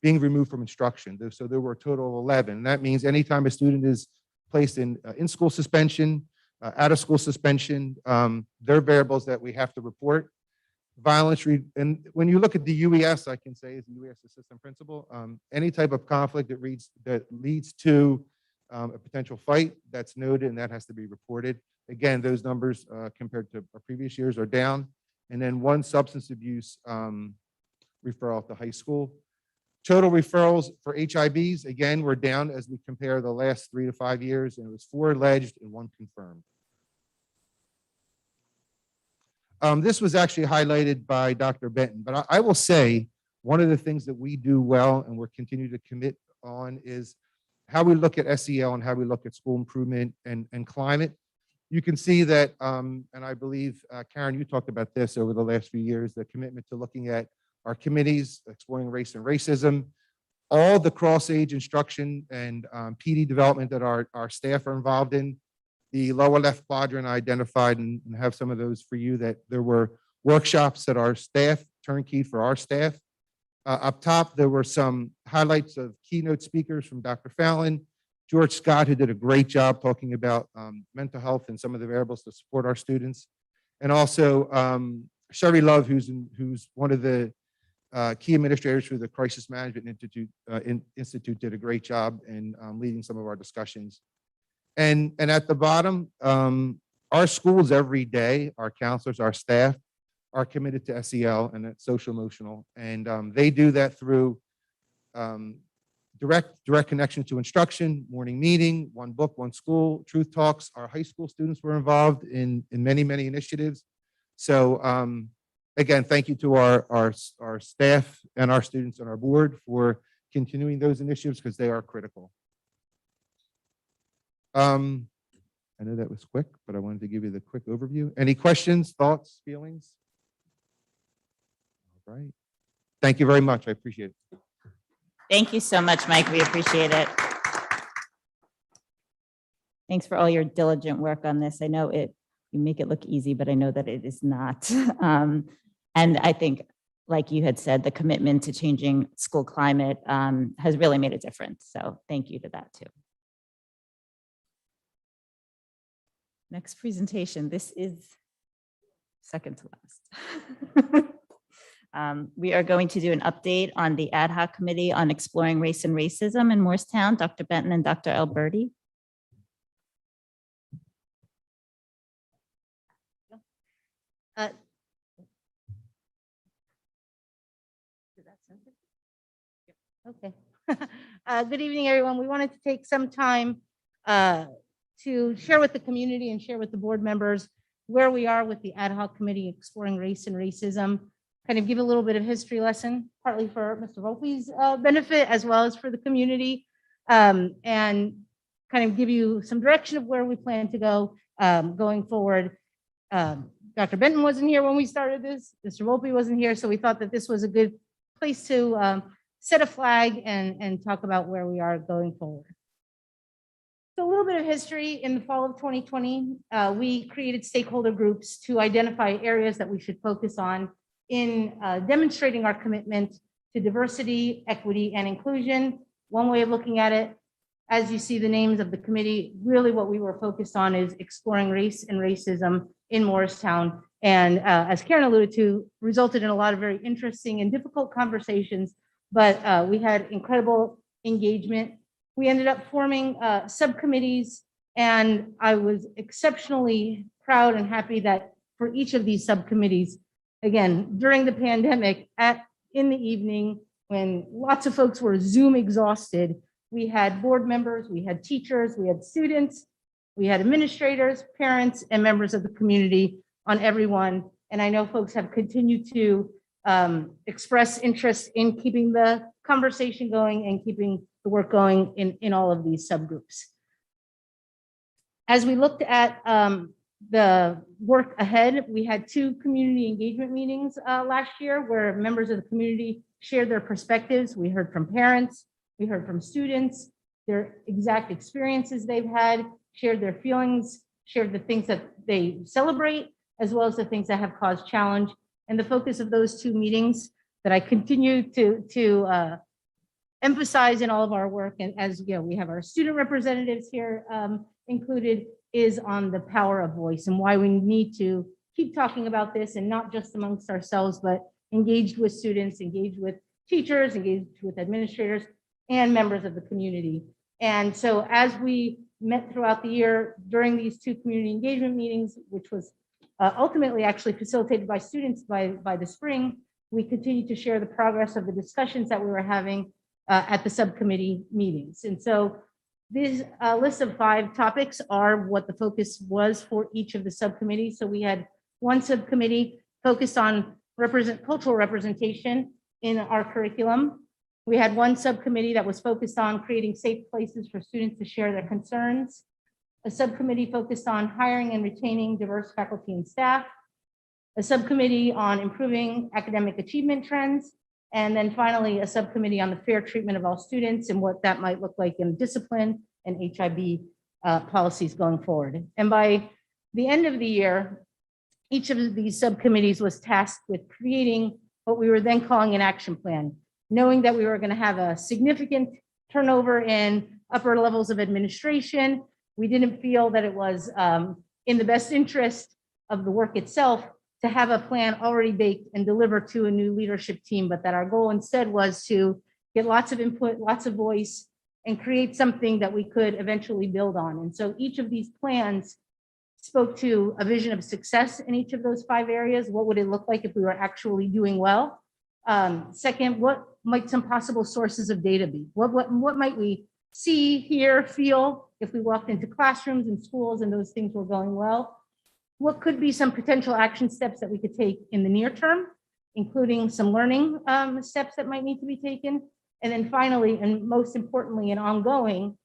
being removed from instruction. So there were a total of 11. That means anytime a student is placed in school suspension, out of school suspension, there are variables that we have to report. Violence, and when you look at the UES, I can say as a UES assistant principal, any type of conflict that leads to a potential fight, that's noted and that has to be reported. Again, those numbers compared to previous years are down. And then 1 substance abuse referral at the high school. Total referrals for HIBs, again, we're down as we compare the last 3 to 5 years, and it was 4 alleged and 1 confirmed. This was actually highlighted by Dr. Benton, but I will say one of the things that we do well and we're continuing to commit on is how we look at SEL and how we look at school improvement and climate. You can see that, and I believe, Karen, you talked about this over the last few years, the commitment to looking at our committees, exploring race and racism, all the cross-age instruction and PD development that our staff are involved in. The lower left quadrant I identified and have some of those for you, that there were workshops that our staff turnkeyed for our staff. Up top, there were some highlights of keynote speakers from Dr. Fallon, George Scott, who did a great job talking about mental health and some of the variables to support our students. And also Sherry Love, who's one of the key administrators for the Crisis Management Institute, did a great job in leading some of our discussions. And at the bottom, our schools every day, our counselors, our staff are committed to SEL and that's social emotional. And they do that through direct connection to instruction, morning meeting, 1 book, 1 school, truth talks. Our high school students were involved in many, many initiatives. So again, thank you to our staff and our students on our board for continuing those initiatives because they are critical. I know that was quick, but I wanted to give you the quick overview. Any questions, thoughts, feelings? All right. Thank you very much. I appreciate it. Thank you so much, Mike. We appreciate it. Thanks for all your diligent work on this. I know you make it look easy, but I know that it is not. And I think, like you had said, the commitment to changing school climate has really made a difference. So thank you to that too. Next presentation. This is second to last. We are going to do an update on the ad hoc committee on exploring race and racism in Morristown, Dr. Benton and Dr. Alberti. Okay. Good evening, everyone. We wanted to take some time to share with the community and share with the board members where we are with the ad hoc committee exploring race and racism, kind of give a little bit of history lesson, partly for Mr. Volpe's benefit as well as for the community, and kind of give you some direction of where we plan to go going forward. Dr. Benton wasn't here when we started this. Mr. Volpe wasn't here, so we thought that this was a good place to set a flag and talk about where we are going forward. So a little bit of history. In the fall of 2020, we created stakeholder groups to identify areas that we should focus on in demonstrating our commitment to diversity, equity, and inclusion. One way of looking at it, as you see the names of the committee, really what we were focused on is exploring race and racism in Morristown. And as Karen alluded to, resulted in a lot of very interesting and difficult conversations, but we had incredible engagement. We ended up forming subcommittees, and I was exceptionally proud and happy that for each of these subcommittees, again, during the pandemic, in the evening, when lots of folks were Zoom exhausted, we had board members, we had teachers, we had students, we had administrators, parents, and members of the community on every one. And I know folks have continued to express interest in keeping the conversation going and keeping the work going in all of these subgroups. As we looked at the work ahead, we had 2 community engagement meetings last year where members of the community shared their perspectives. We heard from parents, we heard from students, their exact experiences they've had, shared their feelings, shared the things that they celebrate, as well as the things that have caused challenge. And the focus of those 2 meetings that I continue to emphasize in all of our work, and as you know, we have our student representatives here included, is on the power of voice and why we need to keep talking about this, and not just amongst ourselves, but engaged with students, engaged with teachers, engaged with administrators, and members of the community. And so as we met throughout the year during these 2 community engagement meetings, which was ultimately actually facilitated by students by the spring, we continued to share the progress of the discussions that we were having at the subcommittee meetings. And so this list of 5 topics are what the focus was for each of the subcommittees. So we had one subcommittee focused on cultural representation in our curriculum. We had one subcommittee that was focused on creating safe places for students to share their concerns. A subcommittee focused on hiring and retaining diverse faculty and staff. A subcommittee on improving academic achievement trends. And then finally, a subcommittee on the fair treatment of all students and what that might look like in discipline and HIB policies going forward. And by the end of the year, each of these subcommittees was tasked with creating what we were then calling an action plan, knowing that we were going to have a significant turnover in upper levels of administration. We didn't feel that it was in the best interest of the work itself to have a plan already baked and deliver to a new leadership team, but that our goal instead was to get lots of input, lots of voice, and create something that we could eventually build on. And so each of these plans spoke to a vision of success in each of those 5 areas. What would it look like if we were actually doing well? Second, what might some possible sources of data be? What might we see, hear, feel if we walked into classrooms and schools and those things were going well? What could be some potential action steps that we could take in the near term, including some learning steps that might need to be taken? And then finally, and most importantly and ongoing,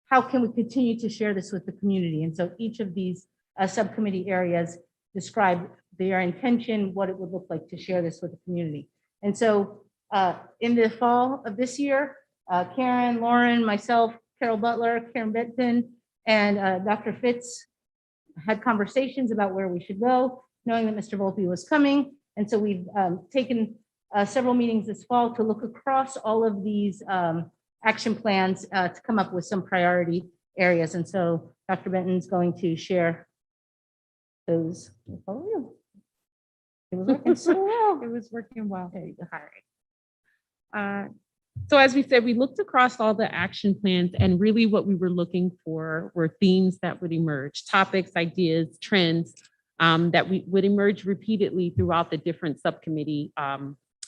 how can we continue to share this with the community? And so each of these subcommittee areas describe their intention, what it would look like to share this with the community. And so in the fall of this year, Karen, Lauren, myself, Carol Butler, Karen Benton, and Dr. Fitz had conversations about where we should go, knowing that Mr. Volpe was coming. And so we've taken several meetings this fall to look across all of these action plans to come up with some priority areas. And so Dr. Benton's going to share those. It was working so well. It was working well. There you go. All right. So as we said, we looked across all the action plans, and really what we were looking for were themes that would emerge, topics, ideas, trends that would emerge repeatedly throughout the different subcommittee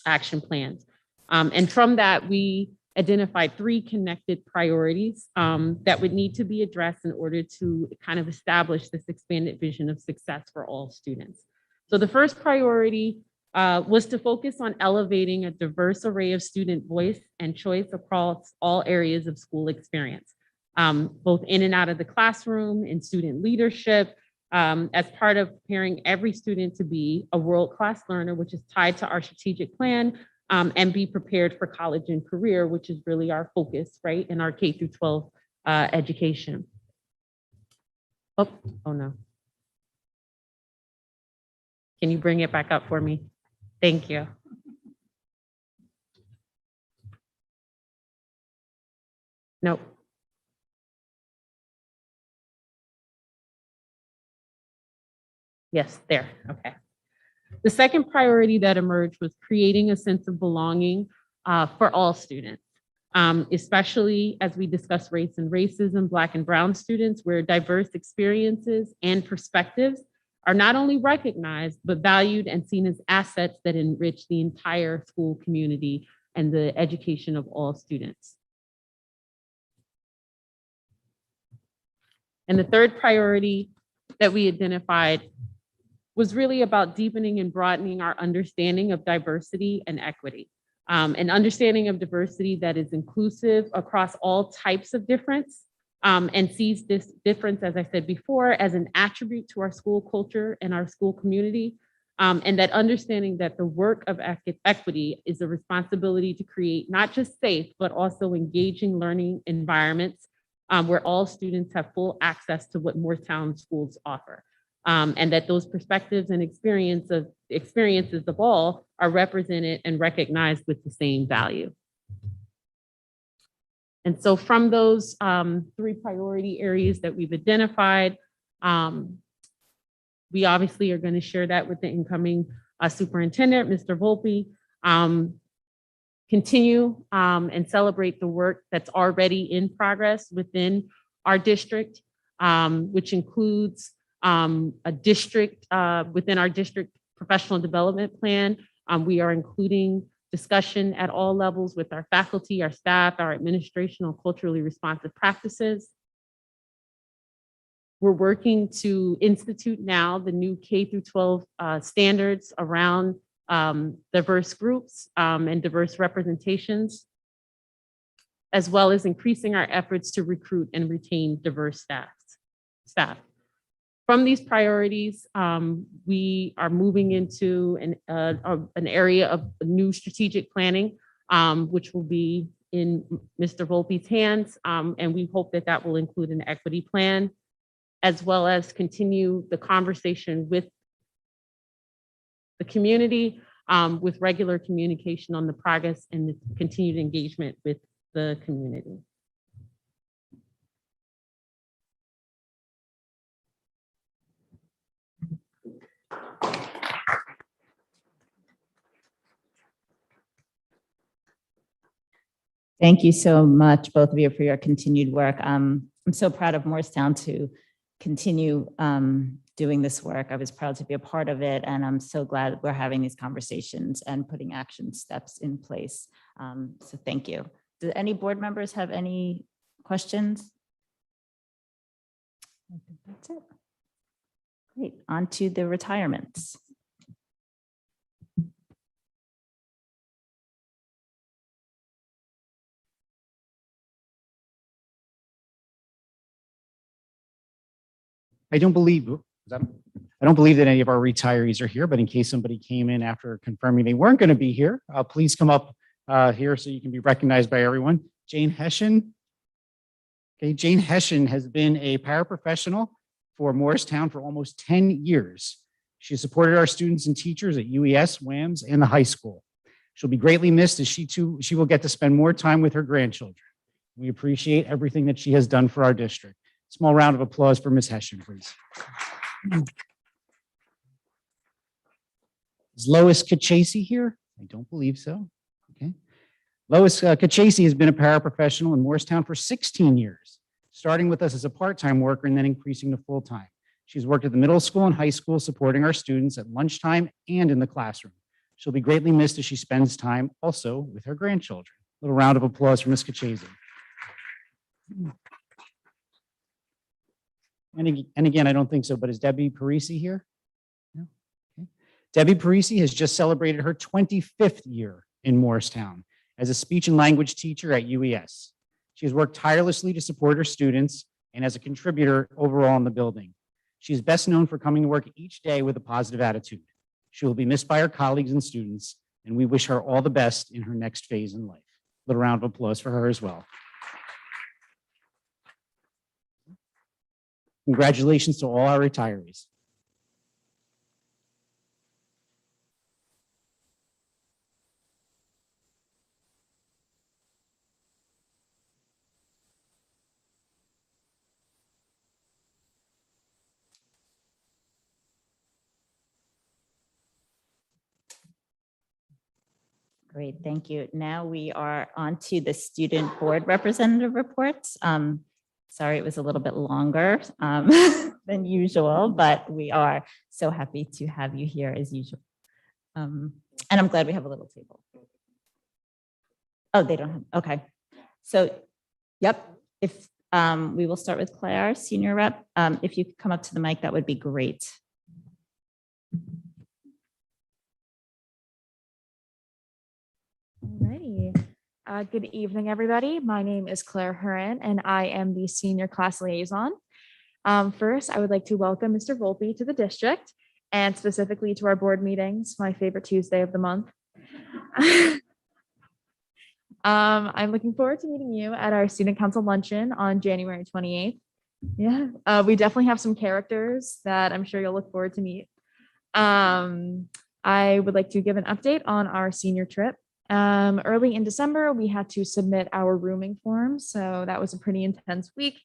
action plans. And from that, we identified 3 connected priorities that would need to be addressed in order to kind of establish this expanded vision of success for all students. So the first priority was to focus on elevating a diverse array of student voice and choice across all areas of school experience, both in and out of the classroom, in student leadership, as part of preparing every student to be a world-class learner, which is tied to our strategic plan, and be prepared for college and career, which is really our focus, right, in our K through 12 education. Oh no. Can you bring it back up for me? Thank you. Nope. Yes, there, okay. The second priority that emerged was creating a sense of belonging for all students, especially as we discuss race and racism, Black and Brown students, where diverse experiences and perspectives are not only recognized, but valued and seen as assets that enrich the entire school community and the education of all students. And the third priority that we identified was really about deepening and broadening our understanding of diversity and equity. An understanding of diversity that is inclusive across all types of difference, and sees this difference, as I said before, as an attribute to our school culture and our school community, and that understanding that the work of equity is a responsibility to create not just safe, but also engaging learning environments where all students have full access to what Morristown schools offer. And that those perspectives and experiences of all are represented and recognized with the same value. And so from those 3 priority areas that we've identified, we obviously are going to share that with the incoming superintendent, Mr. Volpe, continue and celebrate the work that's already in progress within our district, which includes a district within our district professional development plan. We are including discussion at all levels with our faculty, our staff, our administration on culturally responsive practices. We're working to institute now the new K through 12 standards around diverse groups and diverse representations, as well as increasing our efforts to recruit and retain diverse staff. From these priorities, we are moving into an area of new strategic planning, which will be in Mr. Volpe's hands, and we hope that that will include an equity plan, as well as continue the conversation with the community, with regular communication on the progress and the continued engagement with the community. Thank you so much, both of you, for your continued work. I'm so proud of Morristown to continue doing this work. I was proud to be a part of it, and I'm so glad we're having these conversations and putting action steps in place. So thank you. Do any board members have any questions? I think that's it. Great, on to the retirements. I don't believe that any of our retirees are here, but in case somebody came in after confirming they weren't going to be here, please come up here so you can be recognized by everyone. Jane Hessian. Okay, Jane Hessian has been a paraprofessional for Morristown for almost 10 years. She supported our students and teachers at UES, WAMS, and the high school. She'll be greatly missed as she will get to spend more time with her grandchildren. We appreciate everything that she has done for our district. Small round of applause for Ms. Hessian, please. Is Lois Kachase here? I don't believe so. Okay. Lois Kachase has been a paraprofessional in Morristown for 16 years, starting with us as a part-time worker and then increasing to full-time. She's worked at the middle school and high school supporting our students at lunchtime and in the classroom. She'll be greatly missed as she spends time also with her grandchildren. A little round of applause for Ms. Kachase. And again, I don't think so, but is Debbie Parisi here? No? Okay. Debbie Parisi has just celebrated her 25th year in Morristown as a speech and language teacher at UES. She has worked tirelessly to support her students and as a contributor overall in the building. She is best known for coming to work each day with a positive attitude. She will be missed by her colleagues and students, and we wish her all the best in her next phase in life. A little round of applause for her as well. Congratulations to all our retirees. Great, thank you. Now we are on to the student board representative reports. Sorry, it was a little bit longer than usual, but we are so happy to have you here as usual. And I'm glad we have a little table. Oh, they don't have, okay. So, yep, if we will start with Claire, senior rep. If you could come up to the mic, that would be great. Alrighty. Good evening, everybody. My name is Claire Huron, and I am the senior class liaison. First, I would like to welcome Mr. Volpe to the district and specifically to our board meetings, my favorite Tuesday of the month. I'm looking forward to meeting you at our student council luncheon on January 28th. Yeah, we definitely have some characters that I'm sure you'll look forward to meet. I would like to give an update on our senior trip. Early in December, we had to submit our rooming forms, so that was a pretty intense week.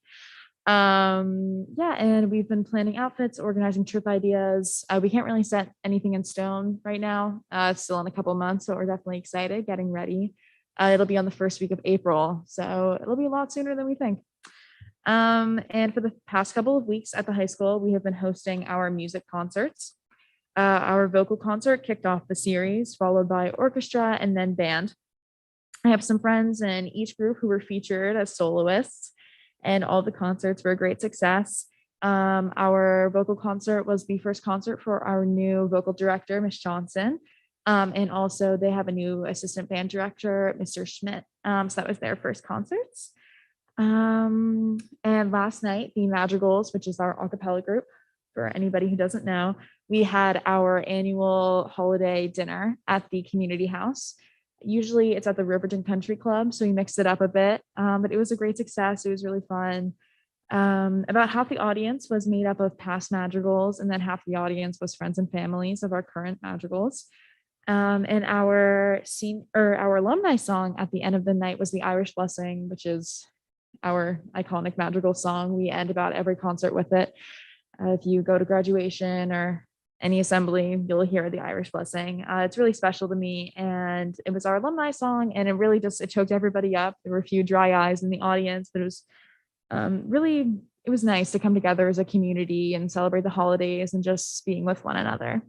Yeah, and we've been planning outfits, organizing trip ideas. We can't really set anything in stone right now. It's still in a couple months, so we're definitely excited, getting ready. It'll be on the first week of April, so it'll be a lot sooner than we think. And for the past couple of weeks at the high school, we have been hosting our music concerts. Our vocal concert kicked off the series, followed by orchestra and then band. I have some friends in each group who were featured as soloists, and all the concerts were a great success. Our vocal concert was the first concert for our new vocal director, Ms. Johnson. And also they have a new assistant band director, Mr. Schmidt. So that was their first concerts. And last night, the Madrigals, which is our a cappella group, for anybody who doesn't know, we had our annual holiday dinner at the community house. Usually it's at the Riverton Country Club, so we mixed it up a bit, but it was a great success. It was really fun. About half the audience was made up of past Madrigals, and then half the audience was friends and families of our current Madrigals. And our alumni song at the end of the night was the Irish Blessing, which is our iconic Madrigal song. We end about every concert with it. If you go to graduation or any assembly, you'll hear the Irish Blessing. It's really special to me, and it was our alumni song, and it really it choked everybody up. There were a few dry eyes in the audience, but it was it was nice to come together as a community and celebrate the holidays and just being with one another.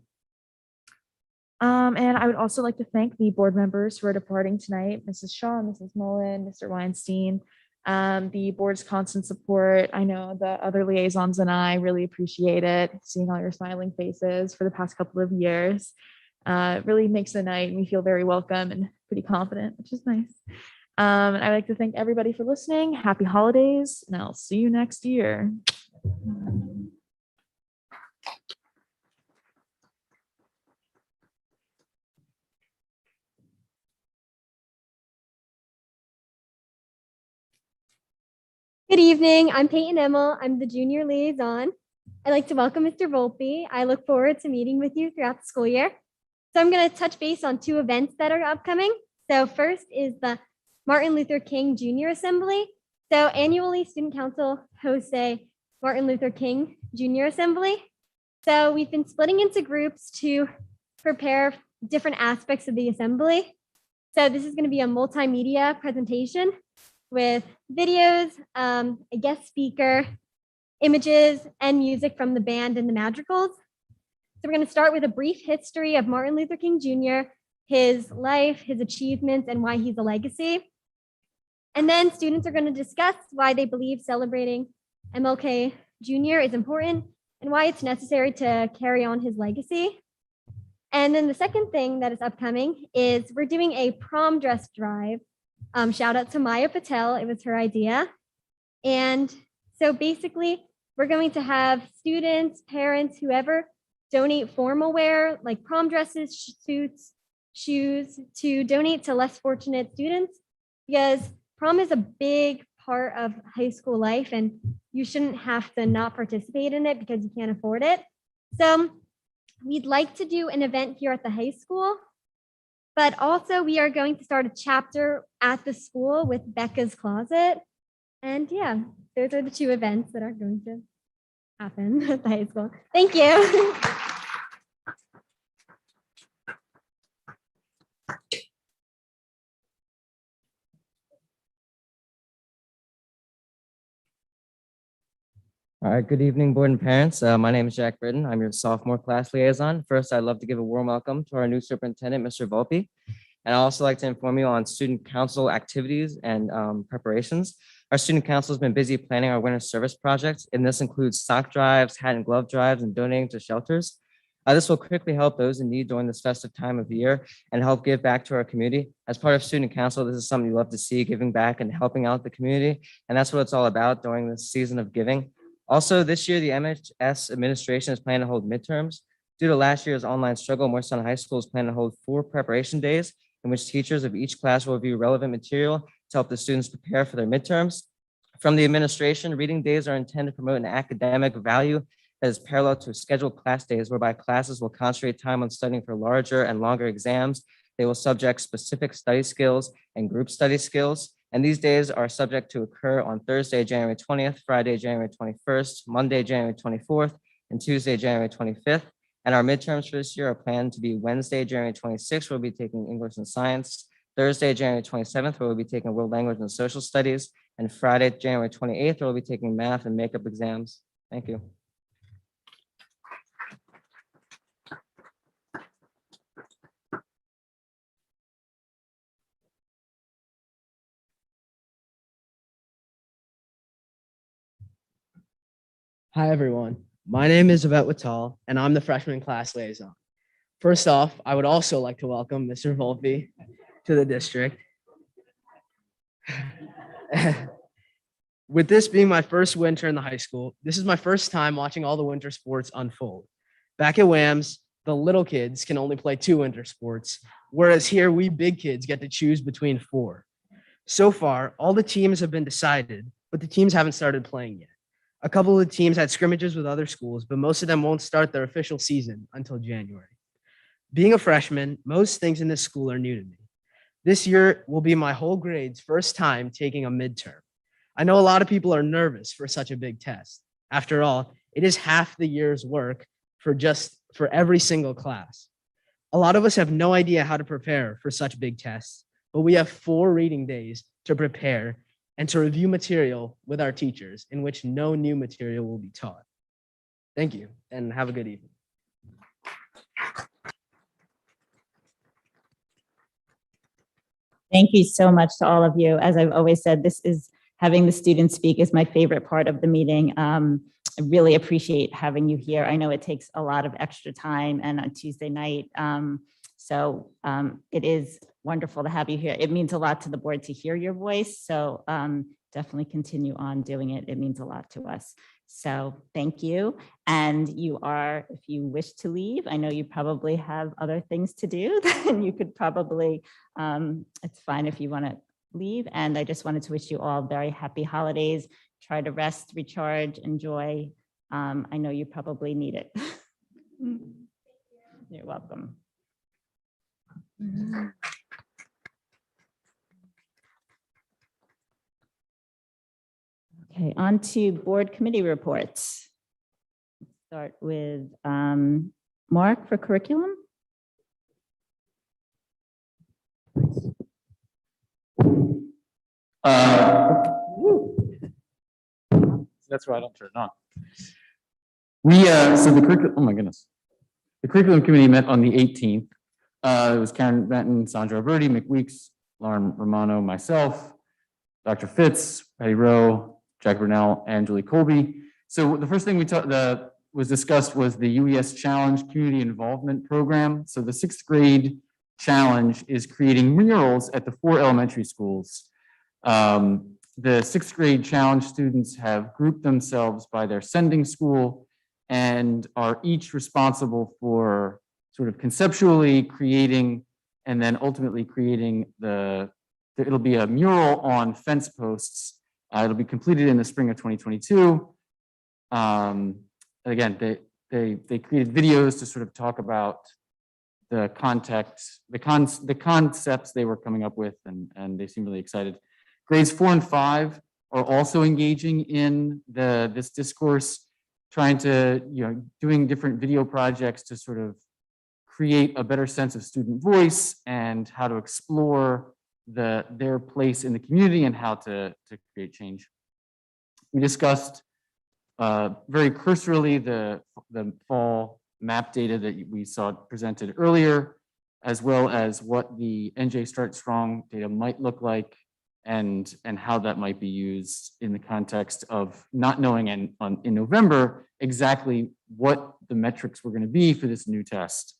And I would also like to thank the board members who are departing tonight, Mrs. Shaw, Mrs. Mullen, Mr. Weinstein, the board's constant support. I know the other liaisons and I really appreciate it, seeing all your smiling faces for the past couple of years. It really makes the night, and we feel very welcome and pretty confident, which is nice. And I'd like to thank everybody for listening. Happy holidays, and I'll see you next year. Good evening. I'm Peyton Emmel. I'm the junior liaison. I'd like to welcome Mr. Volpe. I look forward to meeting with you throughout the school year. So I'm going to touch base on two events that are upcoming. So first is the Martin Luther King Jr. Assembly. So annually, Student Council hosts a Martin Luther King Jr. Assembly. So we've been splitting into groups to prepare different aspects of the assembly. So this is going to be a multimedia presentation with videos, a guest speaker, images, and music from the band and the Madrigals. So we're going to start with a brief history of Martin Luther King Jr., his life, his achievements, and why he's a legacy. And then students are going to discuss why they believe celebrating MLK Jr. is important and why it's necessary to carry on his legacy. And then the second thing that is upcoming is we're doing a prom dress drive. Shout out to Maya Patel. It was her idea. And so basically, we're going to have students, parents, whoever donate formal wear like prom dresses, suits, shoes to donate to less fortunate students, because prom is a big part of high school life and you shouldn't have to not participate in it because you can't afford it. So we'd like to do an event here at the high school, but also we are going to start a chapter at the school with Becca's Closet. And yeah, those are the two events that are going to happen at the high school. Thank you. All right, good evening, board and parents. My name is Jack Britton. I'm your sophomore class liaison. First, I'd love to give a warm welcome to our new superintendent, Mr. Volpe. And I'd also like to inform you on student council activities and preparations. Our student council has been busy planning our winter service projects, and this includes sock drives, hat and glove drives, and donating to shelters. This will quickly help those in need during this festive time of the year and help give back to our community. As part of student council, this is something you love to see, giving back and helping out the community. And that's what it's all about during this season of giving. Also, this year, the MHS administration is planning to hold midterms. Due to last year's online struggle, Morristown High School is planning to hold 4 preparation days in which teachers of each class will review relevant material to help the students prepare for their midterms. From the administration, reading days are intended to promote an academic value that is parallel to scheduled class days, whereby classes will concentrate time on studying for larger and longer exams. They will subject specific study skills and group study skills. And these days are subject to occur on Thursday, January 20th, Friday, January 21st, Monday, January 24th, and Tuesday, January 25th. And our midterms for this year are planned to be Wednesday, January 26th, we'll be taking English and Science. Thursday, January 27th, we'll be taking World Language and Social Studies. And Friday, January 28th, we'll be taking Math and Makeup exams. Thank you. Hi, everyone. My name is Wnwea, and I'm the freshman class liaison. First off, I would also like to welcome Mr. Volpe to the district. With this being my first winter in the high school, this is my first time watching all the winter sports unfold. Back at WAMS, the little kids can only play 2 winter sports, whereas here we big kids get to choose between 4. So far, all the teams have been decided, but the teams haven't started playing yet. A couple of the teams had scrimmages with other schools, but most of them won't start their official season until January. Being a freshman, most things in this school are new to me. This year will be my whole grade's first time taking a midterm. I know a lot of people are nervous for such a big test. After all, it is half the year's work for every single class. A lot of us have no idea how to prepare for such big tests, but we have 4 reading days to prepare and to review material with our teachers in which no new material will be taught. Thank you, and have a good evening. Thank you so much to all of you. As I've always said, having the students speak is my favorite part of the meeting. I really appreciate having you here. I know it takes a lot of extra time and on Tuesday night. So it is wonderful to have you here. It means a lot to the board to hear your voice. So definitely continue on doing it. It means a lot to us. So thank you. And you are, if you wish to leave, I know you probably have other things to do, then you could probably, it's fine if you want to leave. And I just wanted to wish you all very happy holidays. Try to rest, recharge, enjoy. I know you probably need it. You're welcome. Okay, on to board committee reports. Start with Mark for curriculum. That's why I don't turn it on. So the curriculum, oh my goodness. The curriculum committee met on the 18th. It was Karen Benton, Sandra Verdi, McWeeks, Lauren Romano, myself, Dr. Fitz, Patty Rowe, Jack Burnell, and Julie Colby. So the first thing was discussed was the UES Challenge Community Involvement Program. So the 6th grade challenge is creating murals at the 4 elementary schools. The 6th grade challenge students have grouped themselves by their sending school and are each responsible for sort of conceptually creating and then ultimately creating it'll be a mural on fence posts. It'll be completed in the spring of 2022. Again, they created videos to sort of talk about the context, the concepts they were coming up with, and they seem really excited. Grades 4 and 5 are also engaging in this discourse, trying to, doing different video projects to sort of create a better sense of student voice and how to explore their place in the community and how to create change. We discussed very cursorily the fall map data that we saw presented earlier, as well as what the NJ Start Strong data might look like and how that might be used in the context of not knowing in November exactly what the metrics were going to be for this new test.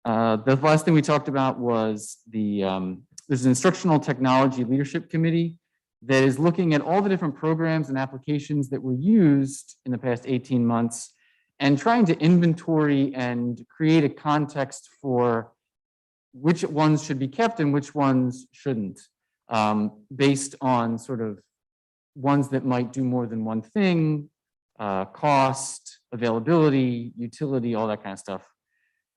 The last thing we talked about was there's an Instructional Technology Leadership Committee that is looking at all the different programs and applications that were used in the past 18 months and trying to inventory and create a context for which ones should be kept and which ones shouldn't, based on sort of ones that might do more than one thing, cost, availability, utility, all that kind of stuff.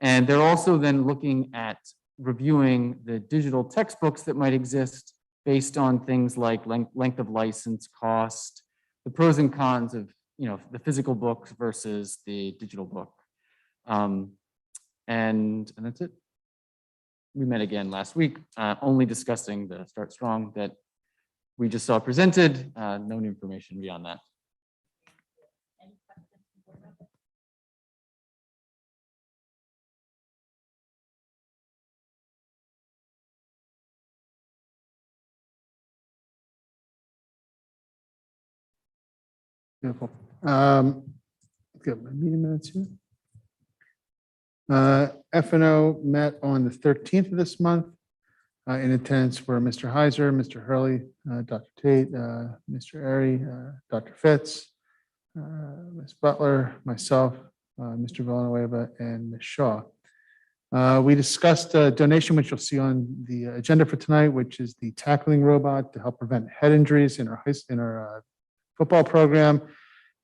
And they're also then looking at reviewing the digital textbooks that might exist based on things like length of license, cost, the pros and cons of the physical books versus the digital book. And that's it. We met again last week, only discussing the Start Strong that we just saw presented, no new information beyond that. Beautiful. Got my meeting minutes here. FNO met on the 13th of this month. In attendance were Mr. Heiser, Mr. Hurley, Dr. Tate, Mr. Airy, Dr. Fitz, Ms. Butler, myself, Mr. Villanueva, and Ms. Shaw. We discussed a donation, which you'll see on the agenda for tonight, which is the tackling robot to help prevent head injuries in our football program.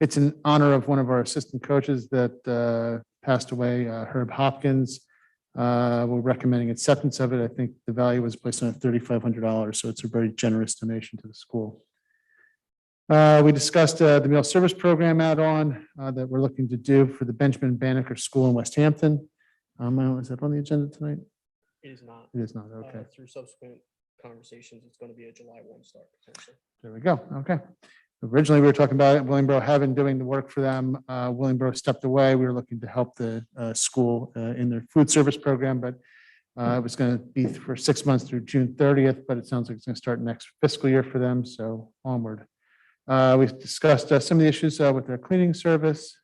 It's in honor of one of our assistant coaches that passed away, Herb Hopkins. We're recommending acceptance of it. I think the value was placed on $3,500, so it's a very generous donation to the school. We discussed the meal service program add-on that we're looking to do for the Benjamin Banneker School in West Hampton. Is that on the agenda tonight? It is not. It is not, okay. Through subsequent conversations, it's going to be a July 1 start potentially. There we go, okay. Originally, we were talking about Willingboro having doing the work for them. Willingboro stepped away. We were looking to help the school in their food service program, but it was going to be for 6 months through June 30th, but it sounds like it's going to start next fiscal year for them, so onward. We've discussed some of the issues with their cleaning service.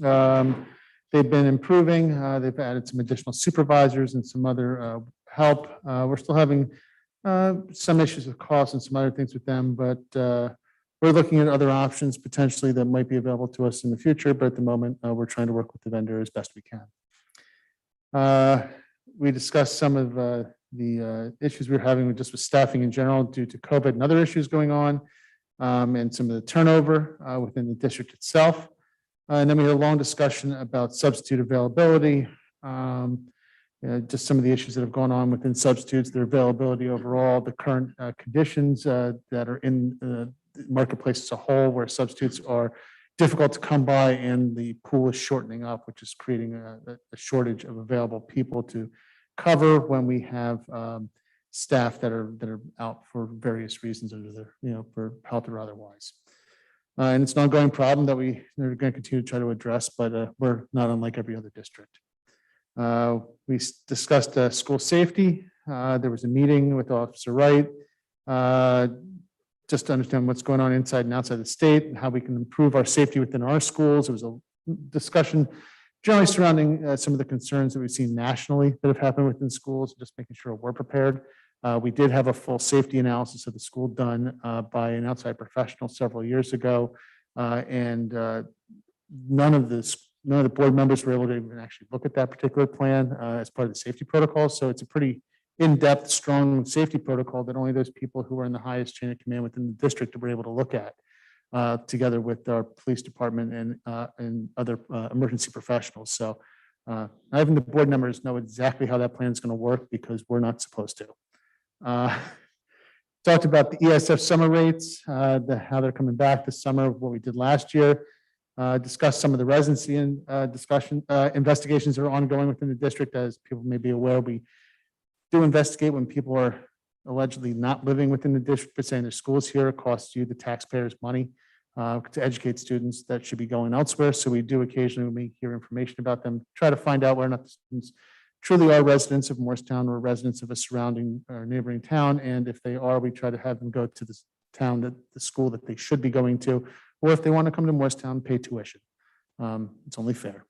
They've been improving. They've added some additional supervisors and some other help. We're still having some issues with costs and some other things with them, but we're looking at other options potentially that might be available to us in the future, but at the moment, we're trying to work with the vendor as best we can. We discussed some of the issues we were having with staffing in general due to COVID and other issues going on, and some of the turnover within the district itself. And then we had a long discussion about substitute availability, just some of the issues that have gone on within substitutes, their availability overall, the current conditions that are in the marketplace as a whole, where substitutes are difficult to come by and the pool is shortening up, which is creating a shortage of available people to cover when we have staff that are out for various reasons, or for health or otherwise. And it's an ongoing problem that we're going to continue to try to address, but we're not unlike every other district. We discussed school safety. There was a meeting with Officer Wright, just to understand what's going on inside and outside the state and how we can improve our safety within our schools. There was a discussion generally surrounding some of the concerns that we've seen nationally that have happened within schools, just making sure we're prepared. We did have a full safety analysis of the school done by an outside professional several years ago, and none of the board members were able to even actually look at that particular plan as part of the safety protocol. So it's a pretty in-depth, strong safety protocol that only those people who are in the highest chain of command within the district were able to look at, together with our police department and other emergency professionals. So not even the board members know exactly how that plan is going to work because we're not supposed to. Talked about the ESF summer rates, how they're coming back this summer, what we did last year. Discussed some of the residency and investigations that are ongoing within the district. As people may be aware, we do investigate when people are allegedly not living within the district, but saying their schools here costs you, the taxpayers, money to educate students that should be going elsewhere. So we do occasionally, when we hear information about them, try to find out whether or not the students truly are residents of Morristown or residents of a surrounding or neighboring town. And if they are, we try to have them go to the town, the school that they should be going to, or if they want to come to Morristown, pay tuition. It's only fair.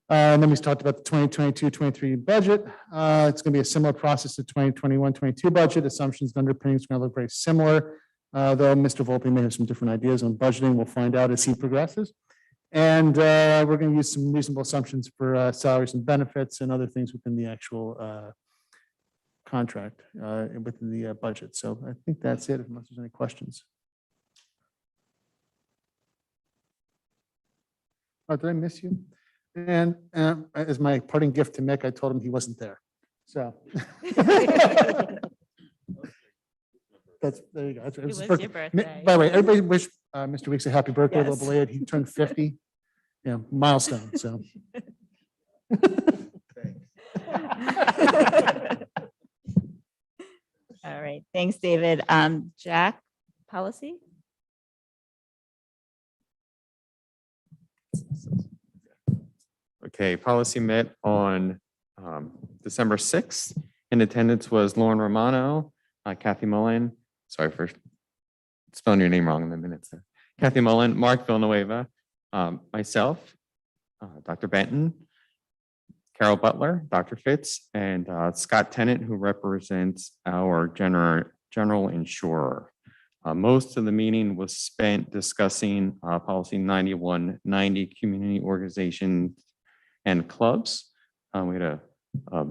And then we talked about the 2022-23 budget. It's going to be a similar process to 2021-22 budget. Assumptions and underpinnings are going to look very similar, though Mr. Volpe may have some different ideas on budgeting. We'll find out as he progresses. And we're going to use some reasonable assumptions for salaries and benefits and other things within the actual contract within the budget. So I think that's it, unless there's any questions. Oh, did I miss you? And as my parting gift to Mick, I told him he wasn't there. So that's, there you go. It was birthday. your birthday. By the way, everybody wish Mr. Weeks a happy birthday. A Yes. little belated. He turned 50. Yeah, milestone. So. All right, thanks, David. Jack, policy? Okay, policy met on December 6th. In attendance was Lauren Romano, Kathy Mullen, sorry for spelling your name wrong in the minutes there. Kathy Mullen, Mark Wnwea, myself, Dr. Benton, Carol Butler, Dr. Fitz, and Scott Tennant, who represents our general insurer. Most of the meeting was spent discussing policy 9190, community organizations and clubs. We had a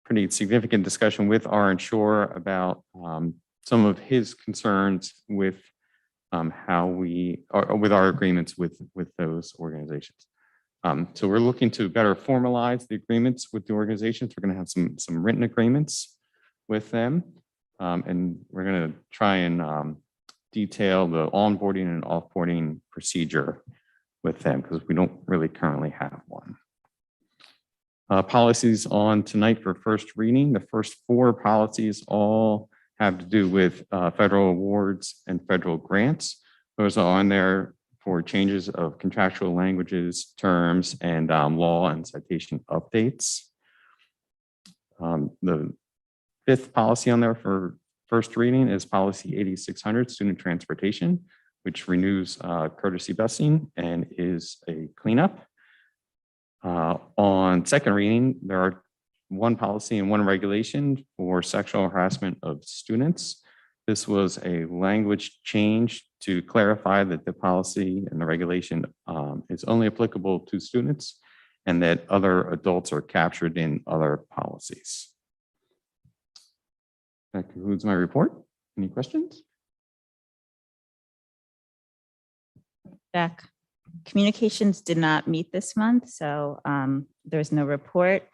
pretty significant discussion with our insurer about some of his concerns with how we are with our agreements with those organizations. So we're looking to better formalize the agreements with the organizations. We're going to have some written agreements with them, and we're going to try and detail the onboarding and offboarding procedure with them because we don't really currently have one. Policies on tonight for first reading. The first 4 policies all have to do with federal awards and federal grants. Those are on there for changes of contractual languages, terms, and law and citation updates. The 5th policy on there for first reading is policy 8600, student transportation, which renews courtesy busing and is a cleanup. On second reading, there are 1 policy and 1 regulation for sexual harassment of students. This was a language change to clarify that the policy and the regulation is only applicable to students and that other adults are captured in other policies. That concludes my report. Any questions? Jack, communications did not meet this month, so there's no report.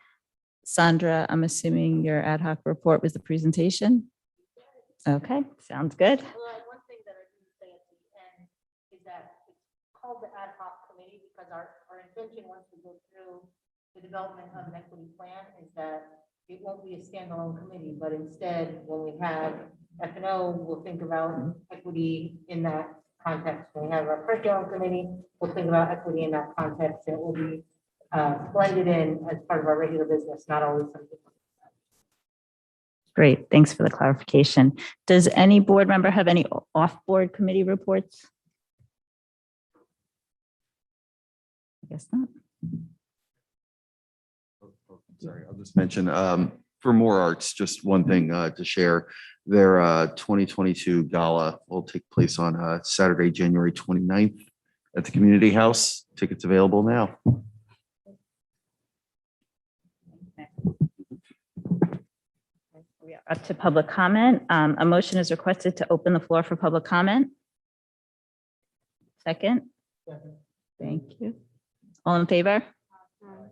Sandra, I'm assuming your ad hoc report was the presentation? Okay, sounds good. One thing that I didn't say at the end is that it's called the ad hoc committee because our intention, once we go through the development of an equity plan, is that it won't be a standalone committee, but instead, when we have F&O, we'll think about equity in that context. When we have our curriculum committee, we'll think about equity in that context, and it will be blended in as part of our regular business, not always something. Great, thanks for the clarification. Does any board member have any off-board committee reports? I guess not. Sorry, I'll just mention, for More Arts, just one thing to share. Their 2022 gala will take place on Saturday, January 29th at the Community House. Tickets available now. We are up to public comment. A motion is requested to open the floor for public comment. Second. Thank you. All in favor?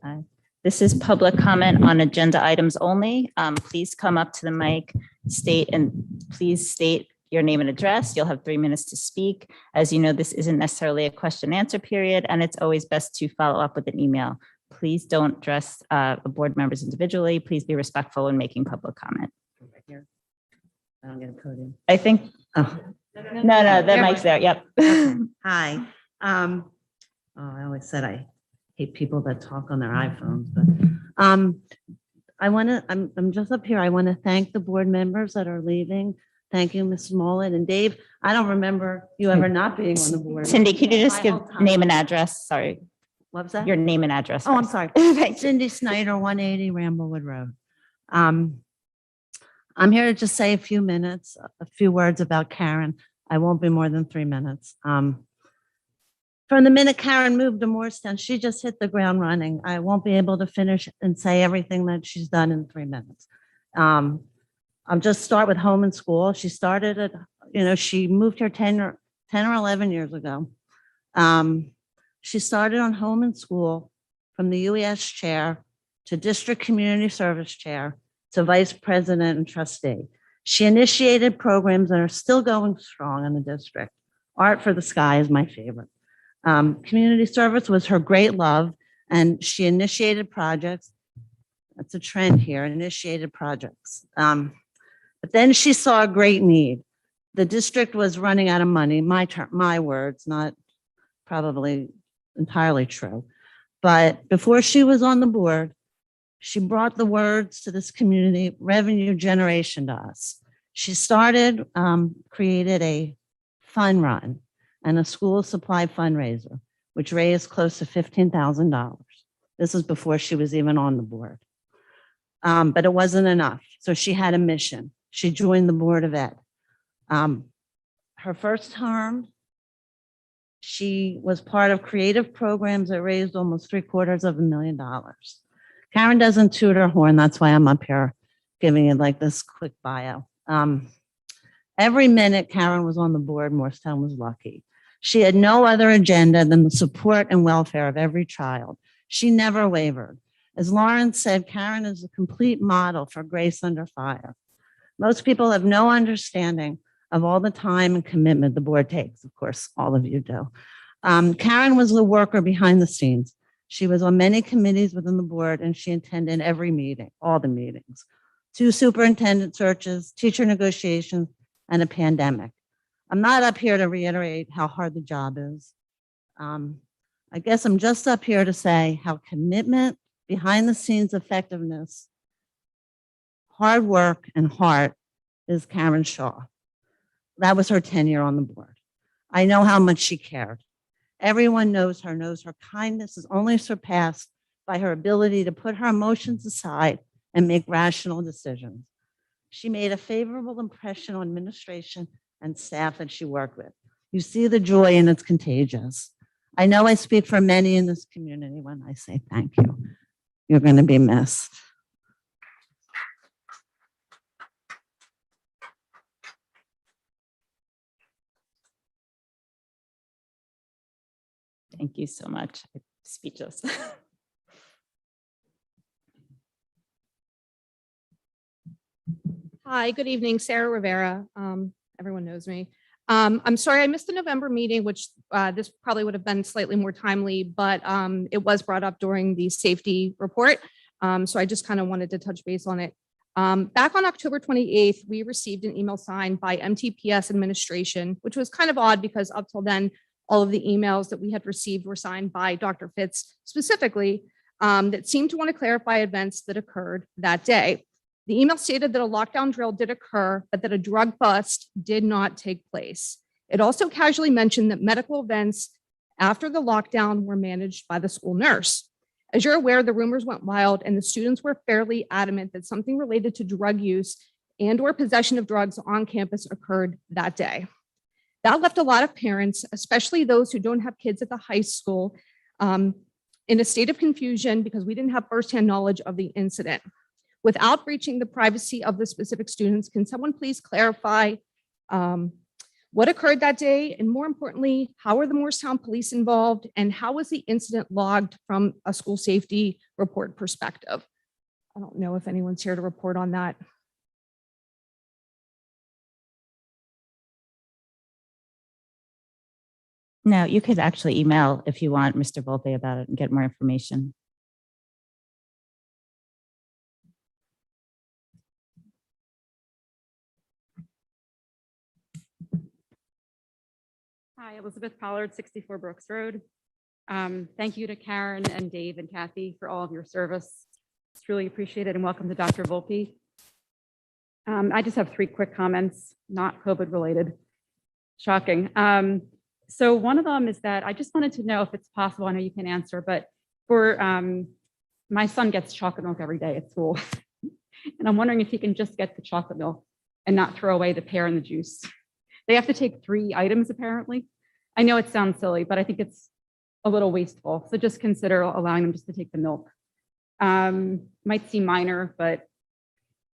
Aye. This is public comment on agenda items only. Please come up to the mic, please state your name and address. You'll have 3 minutes to speak. As you know, this isn't necessarily a question and answer period, and it's always best to follow up with an email. Please don't address board members individually. Please be respectful when making public comment. I don't get a podium. I think, Oh. no, the mic's there. Yep. Hi. I always said I hate people that talk on their iPhones, but I'm just up here. I want to thank the board members that are leaving. Thank you, Ms. Mullen and Dave. I don't remember you ever not being on the board. Cindy, can you just My give whole time. name and address? Sorry, What was that? your name and address. Oh, I'm first. sorry. Thank you. Cindy Snyder, 180 Ramblewood Road. I'm here to just say a few words about Karen. I won't be more than 3 minutes. From the minute Karen moved to Morristown, she just hit the ground running. I won't be able to finish and say everything that she's done in 3 minutes. I'll just start with home and school. She started at, she moved here 10 or 11 years ago. She started on home and school from the UES chair to district community service chair to vice president and trustee. She initiated programs that are still going strong in the district. Art for the Sky is my favorite. Community service was her great love, and she initiated projects. That's a trend here, initiated projects. But then she saw a great need. The district was running out of money, my words, not probably entirely true. But before she was on the board, she brought the words to this community, revenue generation to us. She created a fun run and a school supply fundraiser, which raised close to $15,000. This was before she was even on the board. But it wasn't enough. So she had a mission. She joined the Board of Ed. Her first term, she was part of creative programs that raised almost $750,000. Karen doesn't toot her horn. That's why I'm up here giving it like this quick bio. Every minute Karen was on the board, Morristown was lucky. She had no other agenda than the support and welfare of every child. She never wavered. As Lauren said, Karen is a complete model for grace under fire. Most people have no understanding of all the time and commitment the board takes. Of course, all of you do. Karen was the worker behind the scenes. She was on many committees within the board, and she attended every meeting, all the meetings. 2 superintendent searches, teacher negotiations, and a pandemic. I'm not up here to reiterate how hard the job is. I guess I'm just up here to say how commitment, behind the scenes effectiveness, hard work, and heart is Karen Shaw. That was her tenure on the board. I know how much she cared. Everyone knows her kindness is only surpassed by her ability to put her emotions aside and make rational decisions. She made a favorable impression on administration and staff that she worked with. You see the joy, and it's contagious. I know I speak for many in this community when I say thank you. You're going to be missed. Thank you so much. I'm speechless. Hi, good evening, Sarah Rivera. Everyone knows me. I'm sorry I missed the November meeting, which this probably would have been slightly more timely, but it was brought up during the safety report. So I just kind of wanted to touch base on it. Back on October 28th, we received an email signed by MTPS administration, which was kind of odd because up till then, all of the emails that we had received were signed by Dr. Fitz specifically, that seemed to want to clarify events that occurred that day. The email stated that a lockdown drill did occur, but that a drug bust did not take place. It also casually mentioned that medical events after the lockdown were managed by the school nurse. As you're aware, the rumors went wild and the students were fairly adamant that something related to drug use and/or possession of drugs on campus occurred that day. That left a lot of parents, especially those who don't have kids at the high school, in a state of confusion because we didn't have firsthand knowledge of the incident. Without breaching the privacy of the specific students, can someone please clarify what occurred that day? And more importantly, how are the Morristown police involved? And how was the incident logged from a school safety report perspective? I don't know if anyone's here to report on that. No, you could actually email if you want Mr. Volpe about it and get more information. Hi, Elizabeth Pollard, 64 Brooks Road. Thank you to Karen and Dave and Kathy for all of your service. It's really appreciated, and welcome to Dr. Volpe. I just have 3 quick comments, not COVID related. Shocking. So one of them is that I just wanted to know if it's possible, I know you can answer, but for my son gets chocolate milk every day at school. And I'm wondering if he can just get the chocolate milk and not throw away the pear and the juice. They have to take 3 items apparently. I know it sounds silly, but I think it's a little wasteful. So just consider allowing them just to take the milk. Might seem minor, but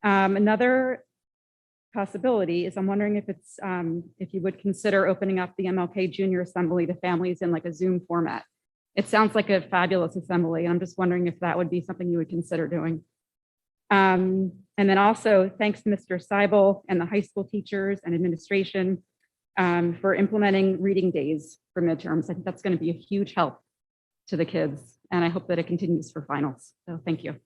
another possibility is I'm wondering if it's if you would consider opening up the MLK Junior Assembly to families in like a Zoom format. It sounds like a fabulous assembly, and I'm just wondering if that would be something you would consider doing. And then also thanks to Mr. Seibel and the high school teachers and administration for implementing reading days for midterms. I think that's going to be a huge help to the kids, and I hope that it continues for finals. So thank you.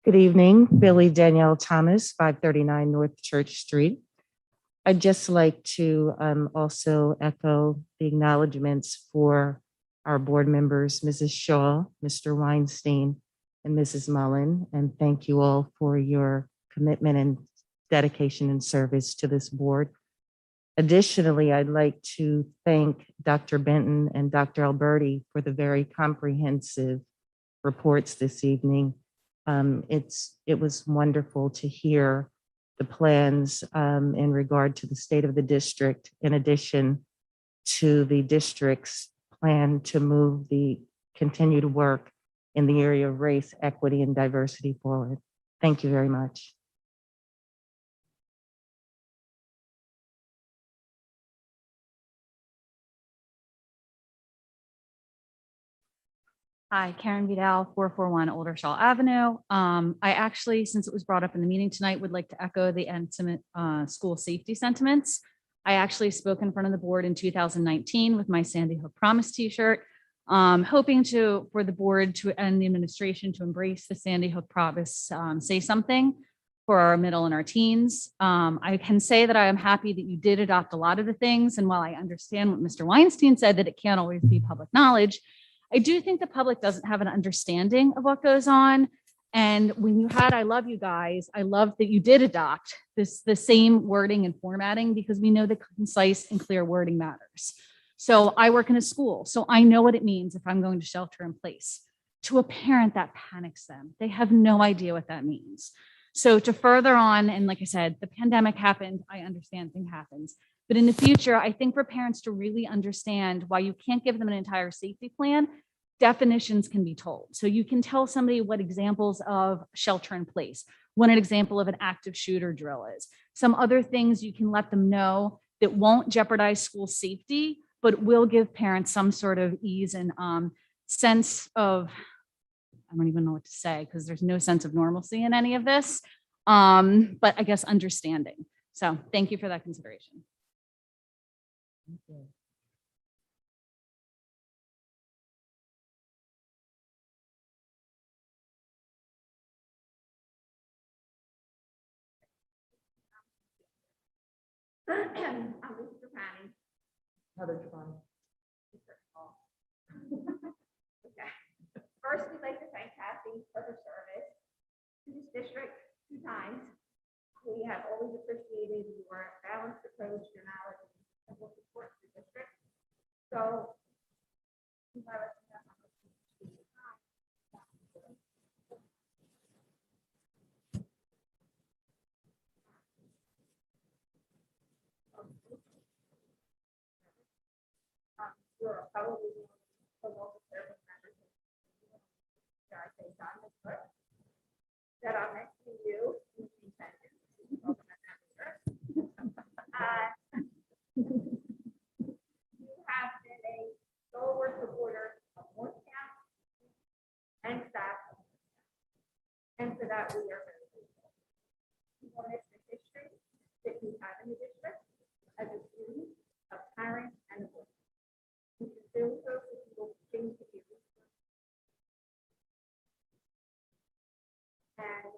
Good evening, Billy Danielle Thomas, 539 North Church Street. I'd just like to also echo the acknowledgements for our board members, Mrs. Shaw, Mr. Weinstein, and Mrs. Mullen, and thank you all for your commitment and dedication and service to this board. Additionally, I'd like to thank Dr. Benton and Dr. Alberti for the very comprehensive reports this evening. It was wonderful to hear the plans in regard to the state of the district, in addition to the district's plan to move the continued work in the area of race, equity, and diversity forward. Thank you very much. Hi, Karen Vidal, 441 Oldershaw Avenue. I actually, since it was brought up in the meeting tonight, would like to echo the school safety sentiments. I actually spoke in front of the board in 2019 with my Sandy Hook Promise t-shirt, hoping for the board and the administration to embrace the Sandy Hook Promise, say something for our middle and our teens. I can say that I am happy that you did adopt a lot of the things. And while I understand what Mr. Weinstein said, that it can't always be public knowledge, I do think the public doesn't have an understanding of what goes on. And when you had, I love you guys, I love that you did adopt the same wording and formatting, because we know that concise and clear wording matters. So I work in a school, so I know what it means if I'm going to shelter in place. To a parent, that panics them. They have no idea what that means. So to further on, and like I said, the pandemic happened, I understand thing happens. But in the future, I think for parents to really understand why you can't give them an entire safety plan, definitions can be told. So you can tell somebody what examples of shelter in place, what an example of an active shooter drill is. Some other things you can let them know that won't jeopardize school safety, but will give parents some sort of ease and sense of, I don't even know what to say, because there's no sense of normalcy in any of this, but I guess understanding. So thank you for that consideration. I'm Mr. Fanning. Heather Trevon. Okay. First, we'd like to thank Kathy for her service to this district 2 times. We have always appreciated your balanced approach, your knowledge, and your support for the district. So, you have us know how much you appreciate your time. You're probably the local service members. I say John McCook, that I'm next to you. Superintendent. You have been a stalwart supporter of Morristown and staff, and for that we are very grateful. You want to the history that you have in the district as a student, a parent, and a board. We sincerely hope that you will continue to be and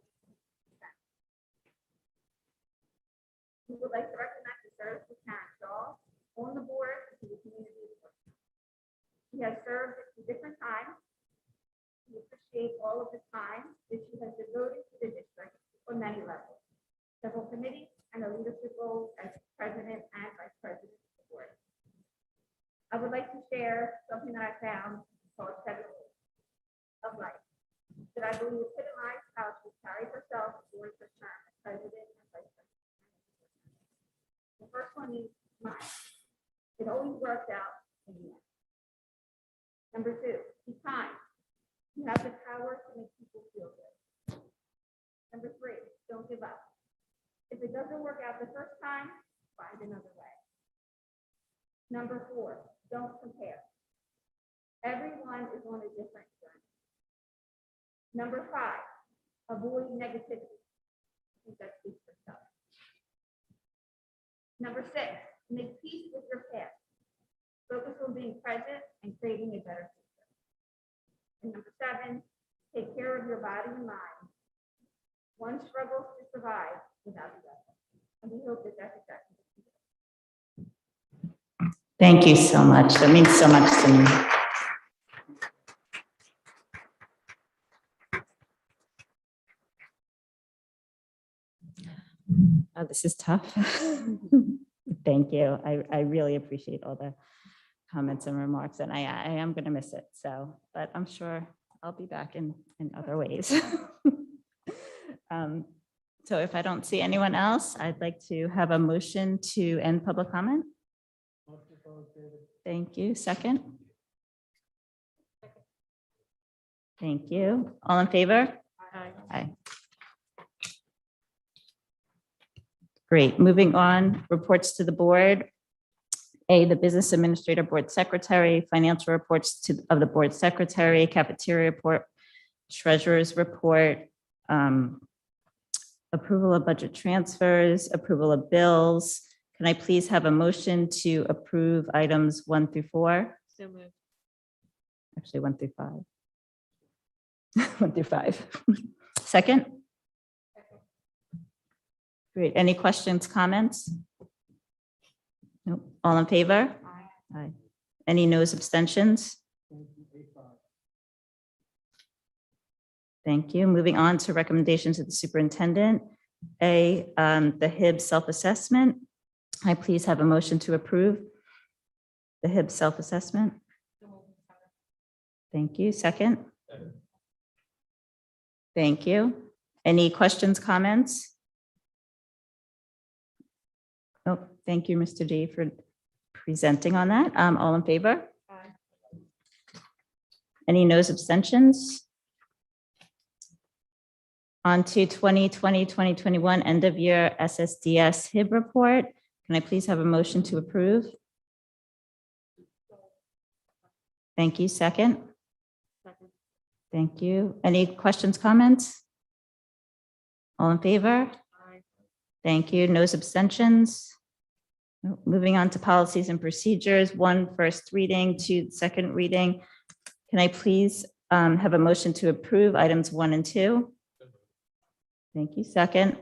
we would like to recognize the service of Karen Shaw on the board to the community. She has served at 2 different times. We appreciate all of the time that she has devoted to the district on many levels, several committees, and a leadership role as president and vice president of the board. I would like to share something that I found called 7 rules of life that I believe epitomizes how she carries herself during her term as president and vice president. The first one is smile. It always works out in the end. Number 2, be kind. You have the power to make people feel good. Number 3, don't give up. If it doesn't work out the first time, find another way. Number 4, don't compare. Everyone is on a different journey. Number 5, avoid negativity. I think that speaks for itself. Number 6, make peace with your past. Focus on being present and creating a better future. And number 7, take care of your body and mind. One struggles to survive without the other. And we hope that that's exactly what you do. Thank you so much. That means so much to me. Oh, this is tough. Thank you. I really appreciate all the comments and remarks, and I am going to miss it. So, but I'm sure I'll be back in other ways. So if I don't see anyone else, I'd like to have a motion to end public comment. Thank you. Second. Thank you. All in favor? Aye. Great. Moving on, reports to the board. A, the business administrator, board secretary, financial reports of the board secretary, cafeteria report, treasurer's report, approval of budget transfers, approval of bills. Can I please have a motion to approve items 1 through 4? So moved. Actually, 1 through 5. 1 through 5. Second? Great. Any questions, comments? Nope. All in favor? Aye. Any noes, abstentions? Thank you. Moving on to recommendations of the superintendent. A, the Hivs self-assessment. I please have a motion to approve the Hivs self-assessment. Thank you. Second. Thank you. Any questions, comments? Oh, thank you, Mr. D, for presenting on that. All in favor? Any noes, abstentions? On to 2020-2021 end of year SSDS HIB report. Can I please have a motion to approve? Thank you. Second. Thank you. Any questions, comments? All in favor? Thank you. No abstentions. No. Moving on to policies and procedures, 1 first reading, 2 second reading. Can I please have a motion to approve items 1 and 2? Thank you. Second.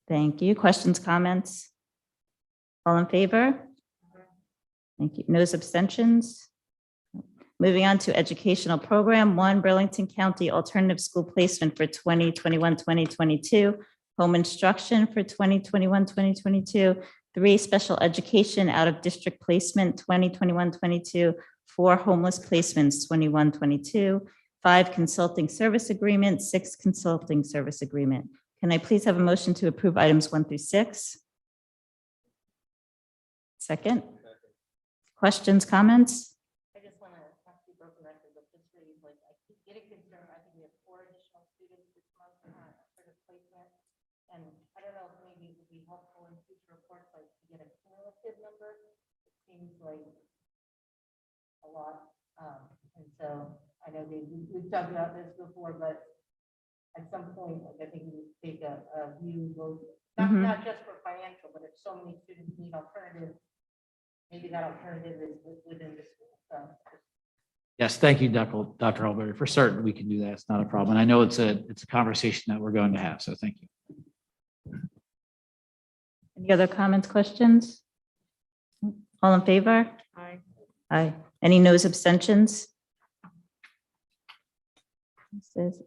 Thank you. Questions, comments? All in favor? Thank you. No abstentions. Moving on to educational program, 1 Burlington County Alternative School Placement for 2021-2022, home instruction for 2021-2022, 3 special education out of district placement 2021-22, 4 homeless placements 21-22, 5 consulting service agreement, 6 consulting service agreement. Can I please have a motion to approve items 1 through 6? Second. Questions, comments? I just want to have to be broken record, but just really like, I keep getting concerned. I think we have 4 additional students this month for the placement. And I don't know if maybe it would be helpful in future reports, like to get a cumulative number. It seems like a lot. And so I know we've talked about this before, but at some point, like I think we would take a view, both, not just for financial, but if so many students need alternatives, maybe that alternative is within the school. So Yes, thank you, Dr. Alberti. For certain, we can do that. It's not a problem. I know it's a conversation that we're going to have, so thank you. Any other comments, questions? All in favor? Aye. Aye. Any noes, abstentions?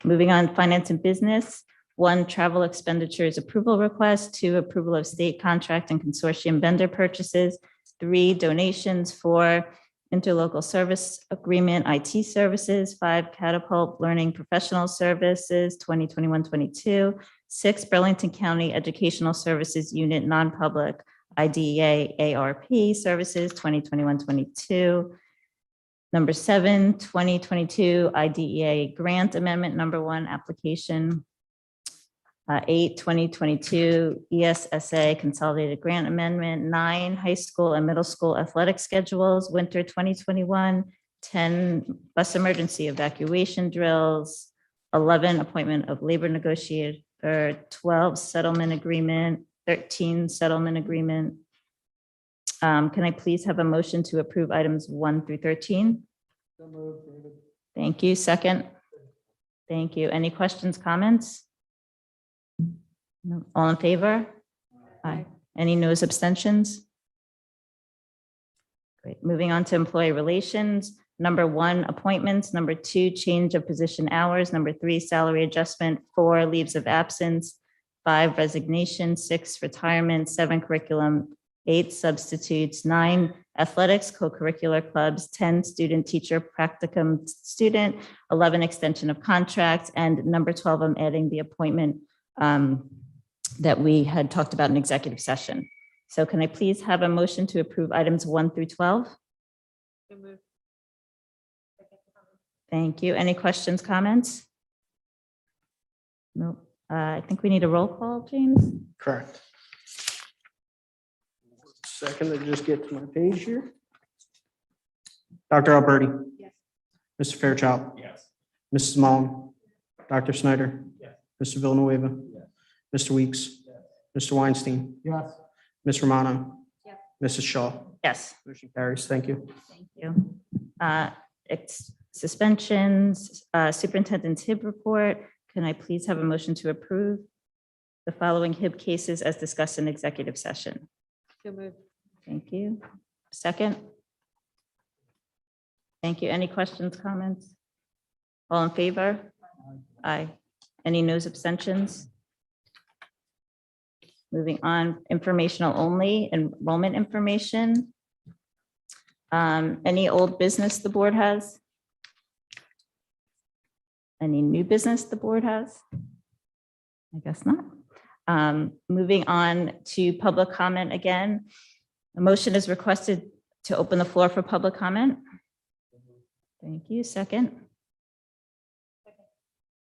Moving on, finance and business. 1 travel expenditures approval request, 2 approval of state contract and consortium vendor purchases, 3 donations, 4 interlocal service agreement IT services, 5 catapult learning professional services 2021-22, 6 Burlington County Educational Services Unit non-public IDEA ARP services 2021-22. Number 7, 2022 IDEA grant amendment number 1 application. 8, 2022 ESSA consolidated grant amendment. 9, high school and middle school athletic schedules, winter 2021. 10, bus emergency evacuation drills. 11, appointment of labor negotiator. 12, settlement agreement. 13, settlement agreement. Can I please have a motion to approve items 1 through 13? Thank you. Second. Thank you. Any questions, comments? No. All in favor? Aye. Any noes, abstentions? Great. Moving on to employee relations. Number 1, appointments. Number 2, change of position hours. Number 3, salary adjustment. 4, leaves of absence. 5, resignation. 6, retirement. 7, curriculum. 8, substitutes. 9, athletics, co-curricular clubs. 10, student teacher practicum student. 11, extension of contracts. And number 12, I'm adding the appointment that we had talked about in executive session. So can I please have a motion to approve items 1 through 12? Thank you. Any questions, comments? No. I think we need a roll call, James. Correct. Second, to just get to my page here. Dr. Alberti. Yes. Mr. Fairchild. Yes. Mrs. Mullen. Dr. Snyder. Yes. Mr. Villanueva. Yes. Mr. Weeks. Mr. Weinstein. Yes. Ms. Romano. Yes. Mrs. Shaw. Yes. Motion carries. Thank you. Thank you. Suspensions, superintendent's HIB report. Can I please have a motion to approve the following HIB cases as discussed in executive session? So moved. Thank you. Second. Thank you. Any questions, comments? All in favor? Aye. Any noes, abstentions? Moving on, informational only, enrollment information. Any old business the board has? Any new business the board has? I guess not. Moving on to public comment again. A motion is requested to open the floor for public comment. Thank you. Second.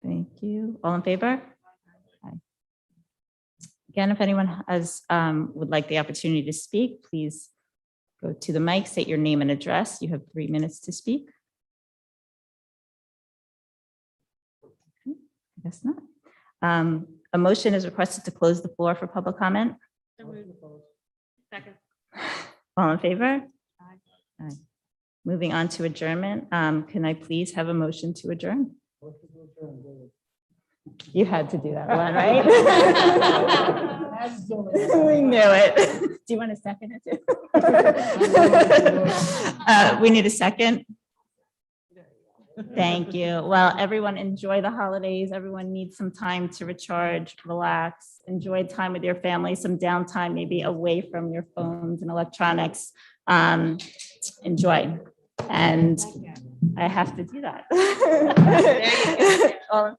Thank you. All in favor? Aye. Again, if anyone has would like the opportunity to speak, please go to the mic, state your name and address. You have 3 minutes to speak. Okay, I guess not. A motion is requested to close the floor for public comment. Second. All in favor? Aye. Moving on to adjournment. Can I please have a motion to adjourn? You had to do that one, right? We knew it. Do you want a second or two? We need a second. Thank you. Well, everyone enjoy the holidays. Everyone needs some time to recharge, relax, enjoy time with your family, some downtime, maybe away from your phones and electronics. Enjoy. And I have to do that. All in